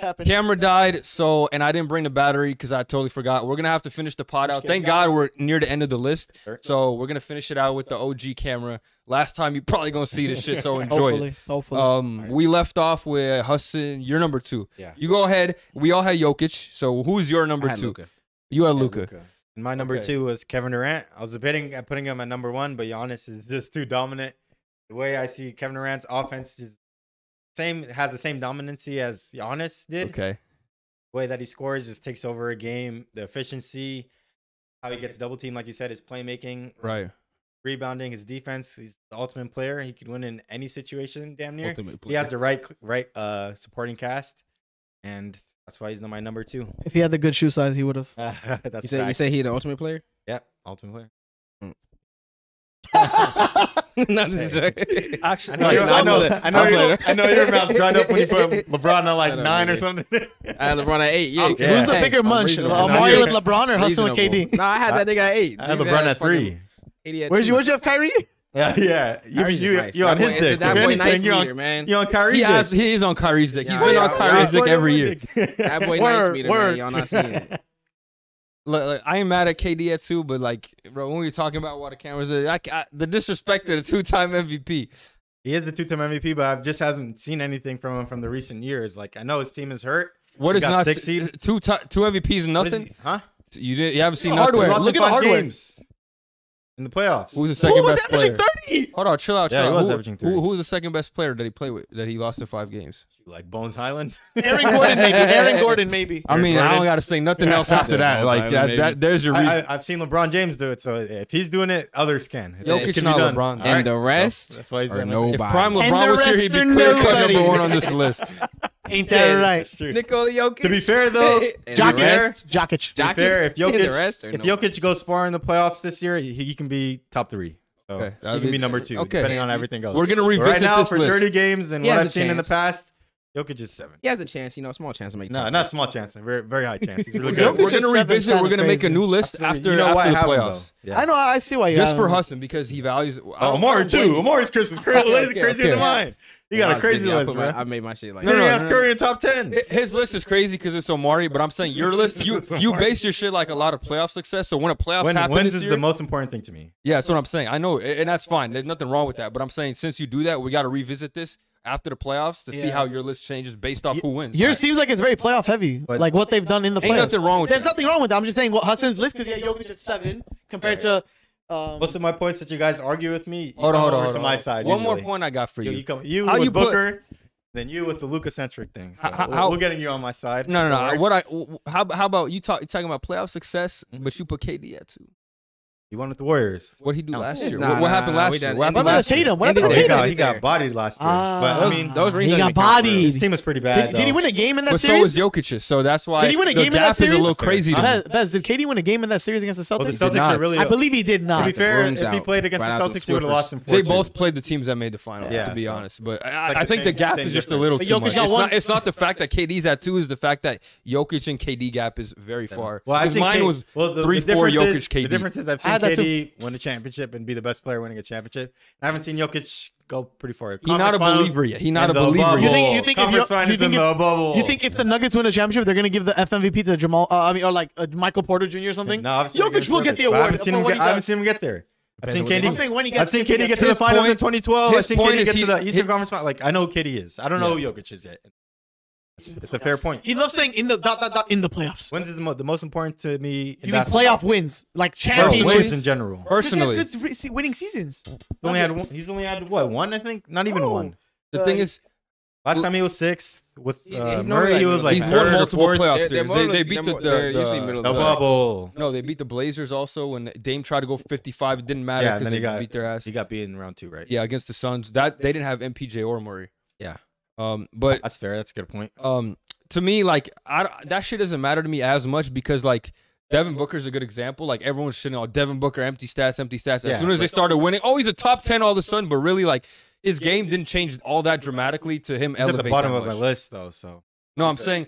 What's happening? Camera died, so and I didn't bring the battery because I totally forgot. We're gonna have to finish the pod out. Okay, Thank got God we're near the end of the list. Certainly. So we're gonna finish it out with the OG camera. Last time you probably gonna see this shit, so enjoy it. Hopefully. We left off with Hassan. You're number 2. Yeah. You go ahead. We all had Jokic. So who's your number 2? Luka. You had Yeah, Luka. And my number Okay. 2 was Kevin Durant. I was debating at putting him at number 1, but Giannis is just too dominant. The way I see Kevin Durant's offense is has the same dominancy as Giannis did. Okay. The way that he scores just takes over a game. The efficiency, how he gets double teamed, like you said, his playmaking, Right. rebounding, his defense. He's the ultimate player. He could win in any situation, damn near. Ultimate He has player. the right supporting cast, and that's why he's my number 2. If he had the good shoe size, he would have. That's You say he the ultimate player? yeah, ultimate player. No, just joking. Actually, I know your mouth dried up when you put LeBron at like Shut up, 9 or nigga. something. I had LeBron at 8. Yeah, Who's the hey, bigger I'm munch? reasonable. Amari No, with LeBron or Hassan with Reasonable. KD? No, I had that nigga at 8. I had Dude, LeBron at fucking 3. 80 at Where'd 2. you have Kyrie? Yeah. You on his dick. That If boy anything, nice you meter, on, man. you on Kyrie's dick. he is on Kyrie's dick. He's Yeah, been yeah, on Kyrie's dick every year. That boy nice meter, man. Y'all not seeing it. Look, I ain't mad at KD at 2, but like, bro, when we were talking about what the cameras are, the disrespect to the 2-time MVP. He is the 2-time MVP, but I just haven't seen anything from him from the recent years. Like, I know his team is hurt. What He is got not 6 seed. two MVPs and What is nothing? he- Huh? You haven't seen The nothing. hardware. He lost Look in at the 5 hardware. games in the playoffs. Who's the second was best averaging player? 30? Hold on, chill out. Yeah, Chill he out. was averaging 30. Who's the second best player that he played with that he lost in 5 games? Like Bones Highland. Aaron Gordon, maybe. Aaron Gordon, maybe. I mean, I Gordon. don't got to say nothing else after that. Like there's your reason. I've seen LeBron James do it, so if he's doing it, others can. It Jokic, can be not done. LeBron. All And right, the rest so that's why he's or done nobody. it. If prime And LeBron the was here, he'd be rest are clear cut nobody. number 1 on this list. Ain't that right? That's true. Nikola Jokic. To be fair, though, And the rest- Jokic. to be fair, if The Jokic, rest or if no? Jokic goes far in the playoffs this year, he can be top 3. So Okay, he can be number 2, okay. depending on everything else. We're gonna But revisit right now, this for list. 30 games and He what has I've a seen in the chance. past, Jokic is 7. He has a chance, small chance to make. No, top not eight. small chance. Very, very high chance. He's really We're good. Jokic gonna is seven's revisit. We're kinda gonna make a crazy. new list Absolutely. after You know why I the have him, though. playoffs. Yeah. I know. I see why you Just have for him. Hassan because he values. Omari too. Omari's Chris is crazy, Okay, crazier okay. than mine. You Yeah, I got a was crazy busy. list, bro. I made my shit like. No, no, ask no. Curry in top 10. His list is crazy because it's Omari, but I'm saying your list, you base your shit like a lot of playoff success. So when a playoffs happen Wins this is year, the most important thing to me. yeah, that's what I'm saying. I know, and that's fine. There's nothing wrong with that. But I'm saying since you do that, we got to revisit this after the playoffs to see Yeah. how your list changes based off who wins. Yours seems like it's very playoff heavy, But- like what they've done in the playoffs. Ain't nothing wrong with There's that. nothing wrong with that. I'm just saying, well, Hassan's list because he had Jokic at 7 compared to. Most of my points that you guys argue with me, you Hold on, come hold over on. to my side. One more usually. point I got for you. You How with you put- Booker, then you with the Luka-centric thing. So How- we're getting you on my side. No, Don't worry. What how about you talking about playoff success, but you put KD at 2? You won with the Warriors. What did he do No, last it's year? not- what nah, happened nah, last we year? done- What happened What about last year? Tatum? What Andy about Oh, Tatum. Tatum? he got bodied last year. but I mean, those rings he don't got even count for bodied. his team was pretty bad. Did he win a game in that But so series? was Jokic's, so that's why Did he win a the game in that gap is a series? little crazy to me. Bez, did KD win a game in that series against the Well, the Celtics? did Celtics not. are really. I believe he did To not. be fair, Rooms if he out. played against Right the out the Celtics, he would have Swiffers. lost in 4. They both played the teams that made the finals, Yeah, to be so- honest. But like I the think the same- gap same is just a difference. little But too Jokic much. got It's not the fact that KD's at 2, is the fact that Jokic and KD gap is very far. Well, I Because think mine was 3-4 Jokic, KD. The difference is I've I seen had that too. KD win a championship and be the best player winning a championship. And I haven't seen Jokic go pretty far. He's not a believer yet. He's not a in the believer bubble. yet. You think if Conference you- you finals think in if- the bubble. You think if the Nuggets win a championship, they're gonna give the FMVP to Jamal? Or like Michael Porter Jr. or something? No, I've seen him Jokic against will get Jokic, the but I award. haven't seen for him what get- he I haven't does. seen him get there. I've seen I'm KD. saying when he gets. I've seen KD get to the His finals in point- 2012. I've his seen point KD is get to the he- Eastern Conference final. Like I know who KD is. I don't know who Jokic is yet. It's a fair point. He loves saying in the in the playoffs. Wins is the most important to me. In You mean basketball. playoff wins, like No, championships? wins in general. Personally, Because they have good winning seasons. He's only had what, one? I think not even Oh. one. the thing is, Last time he was 6th with He's Murray. normally He was like like he's third won third or multiple fourth. playoff They're series. more They like beat they're usually middle The of the bubble. No, they beat the Blazers also when Dame tried to go 55. It didn't matter Yeah, because and then they he got- beat their ass. He got beat in round 2, right? Yeah, against the Suns. That they didn't have MPJ or Murray. Yeah. But That's fair. That's a good point. to me, like that shit doesn't matter to me as much because like Devin Booker's a good example. Like everyone's shitting on Devin Booker, empty stats, empty stats. As Yeah, soon as they but- started winning, oh, he's a top 10 all of a sudden. But really, like his game didn't change all that dramatically to him He's at elevate the bottom that of my much. list, though. So No, I'm saying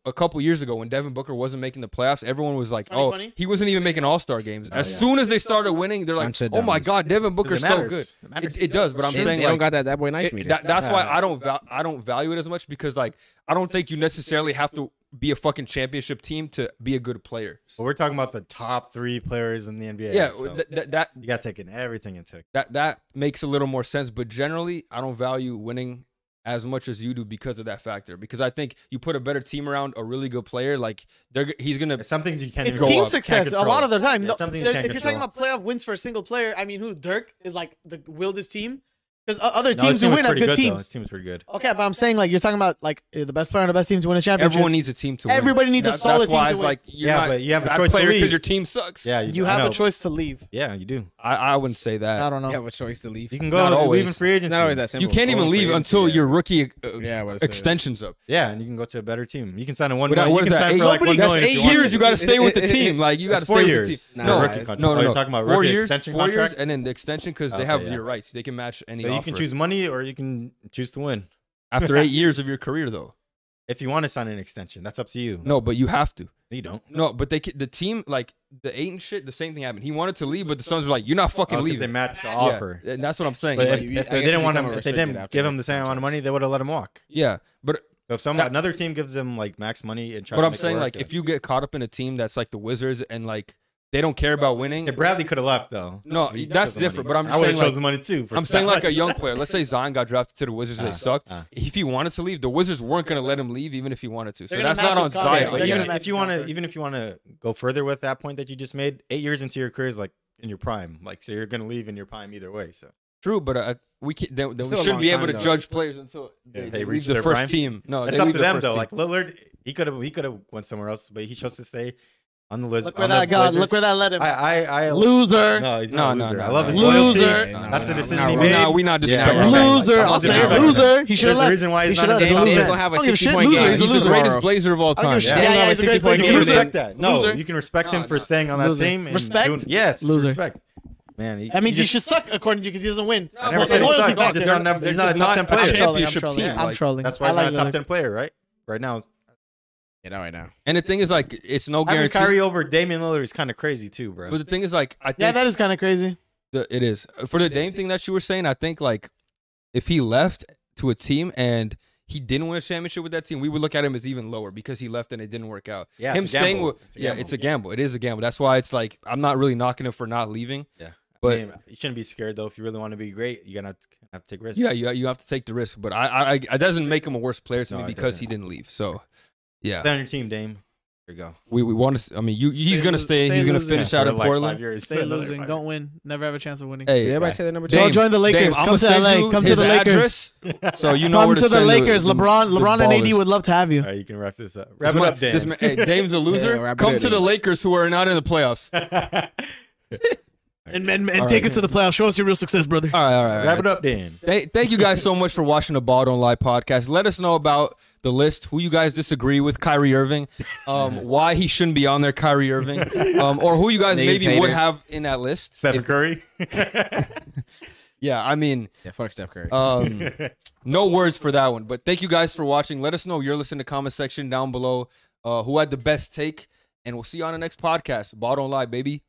a couple years ago when Devin Booker wasn't making the playoffs, everyone was like, "Oh, 2020? he wasn't even making All-Star games." As yeah. soon as they started winning, they're like, Bunch of "Oh my dummies. God, Devin Booker's so matters. good." It matters. It does, but I'm They saying don't like, got that boy nice meter. that's why I don't value it as much because like I don't think you necessarily have to be a fucking championship team to be a good player. But we're talking about the top 3 players in the NBA. Yeah, so that you got to take in everything into account. that makes a little more sense. But generally, I don't value winning as much as you do because of that factor. Because I think you put a better team around a really good player, like he's gonna. Some things you can't It's even team go up, success can't a lot of the time. Yeah, No, some things you can't if you're talking control. about playoff wins for a single player, I mean, Dirk is like the wildest team. Because other No, teams his who team was win have pretty good though. His teams. team was pretty good. Okay, but I'm saying like you're talking about like the best player on the best team to win a championship. Everyone needs a team to win. Everybody needs a solid That's why team it's to win. like you're Yeah, not but you have a bad choice to player leave. because your team sucks. Yeah, You I have know. a choice to leave. Yeah, you do. I wouldn't say that. I don't know. You have a choice to leave. You can Not go always. leave in free It's agency. not always that simple. You can't even Going for leave agency, until yeah. your rookie Yeah, I was saying. extension's up. Yeah, and you can go to a better team. You can sign a $1 What million. You is can that? sign for like $1 That's million. if 8 you want years. to. You got to stay with the team. Like you got to That's 4 stay with the years. team. Nah, No, rookie contract. no, Oh, no. you're talking about 4 rookie years, extension 4 years, contract? and then the extension because they Okay, have yeah. your rights. They can match any So you offer. can choose money or you can choose to win. After 8 years of your career, though. If you want to sign an extension, that's up to you. No, but you have to. You don't. No, but the team, like the Ayton shit, the same thing happened. He wanted to leave, but the Suns were like, "You're not fucking Oh, 'cause they leaving." matched the Yeah, offer. and that's what I'm saying. But Like, if I they guess didn't you want become him, a if they restricted didn't after give him the the same amount of money, they would have let him walk. yeah, but So if another team gives him like max money and tries but to I'm make it saying work, like if you get caught up in a team that's like the Wizards and like they don't care about winning. yeah, Bradley could have left though. No, He that's chose the different. money. But I'm I just would saying have like chosen money too. I'm saying like a young player. Let's say Zion got drafted to the Wizards. They sucked. If he wanted to leave, the Wizards weren't going to let him leave, even if he wanted to. So They're gonna that's not match on his contract. Zion. They're But gonna even match if you his want to, contract. even if you want to go further with that point that you just made, 8 years into your career is like in your prime. Like so, you're going to leave in your prime either way. So True, but we can't, then we Still a shouldn't long be able time, to though. judge players until They they leave reach the their first prime? team. No, it's they up leave to the them first though. team. Like Lillard, he could have went somewhere else, but he chose to stay on the list. Look where that got. Look where that led him. I Loser. No, he's not a No, loser. no, I no, love no. his loyalty. Loser. That's the decision he We're made. we not Yeah, disrespecting we're him. not. Loser. I'm I'll not say it. disrespecting him. Loser. He should There's have a left. reason why He he's should not have in the left. top Loser. 10. He's gonna have a I don't give a 60 shit. point Loser. game. He's a He's the loser. greatest Blazer of all I don't give a time. shit. Yeah, Yeah, he's yeah, gonna he's have a a 60 great point You player. can game. Loser. respect that. No, Loser. you can respect him No, for no. staying on that Loser. team. And Respect? doing- yes, Loser. respect. Man, That means he just, should suck according to you because he doesn't win. I never said he Loyalty sucked. factor. He's just not, he's not a top 10 a player. championship I'm team. trolling. I'm Like, trolling. That's why I he's like not a top Lillard. 10 player, right? Right now. Yeah, not right now. And the thing is, like, it's no Having guarantee. Kyrie over Damian Lillard is kind of crazy too, bro. But the thing is, like, I Yeah, think that is kind of crazy. it is for the Dame thing that you were saying. I think like if he left to a team and he didn't win a championship with that team, we would look at him as even lower because he left and it didn't work out. Yeah, him it's a staying gamble. with It's a gamble. it's a gamble. It is a gamble. That's why it's like I'm not really knocking him for not leaving. Yeah. But I mean, you shouldn't be scared though. If you really want to be great, you're gonna have to take risks. yeah, you have to take the risk. But I it doesn't make him a worse player to No, me it because he doesn't. didn't leave. So yeah, Stay on your team, Dame. There you go. we want to. I mean, he's Stay gonna lo- stay. stay He's gonna losing. finish Yeah, out for in like 5 Portland. years. Stay another losing. 5 Don't years. win. Never have a chance of winning. Hey, Did everybody say the number two? Dame, Go join the Lakers. Dame, Come I'ma to send LA. you Come to his the Lakers. address, so you know Come where to the send Lakers. the LeBron and AD ballers. would love to have you. All right, you can wrap this up. This Wrap it man- up, Dan. this man- hey, Dame's a loser. Yeah, wrap it Come up, to the Dan. Lakers who are not in the playoffs. And All take right. us to the playoffs. Show us your real success, brother. All right, all right. Wrap it up, Dan. Thank you guys so much for watching the Ball Don't Lie podcast. Let us know about the list, who you guys disagree with, Kyrie Irving, why he shouldn't be on there, Kyrie Irving, or who you guys Niggas, maybe would haters. have in that list. Stephen Curry. Yeah, I mean, Yeah, fuck Steph Curry. no words for that one. But thank you guys for watching. Let us know you're listening to the comment section down below who had the best take, and we'll see you on the next podcast. Ball Don't Lie, baby.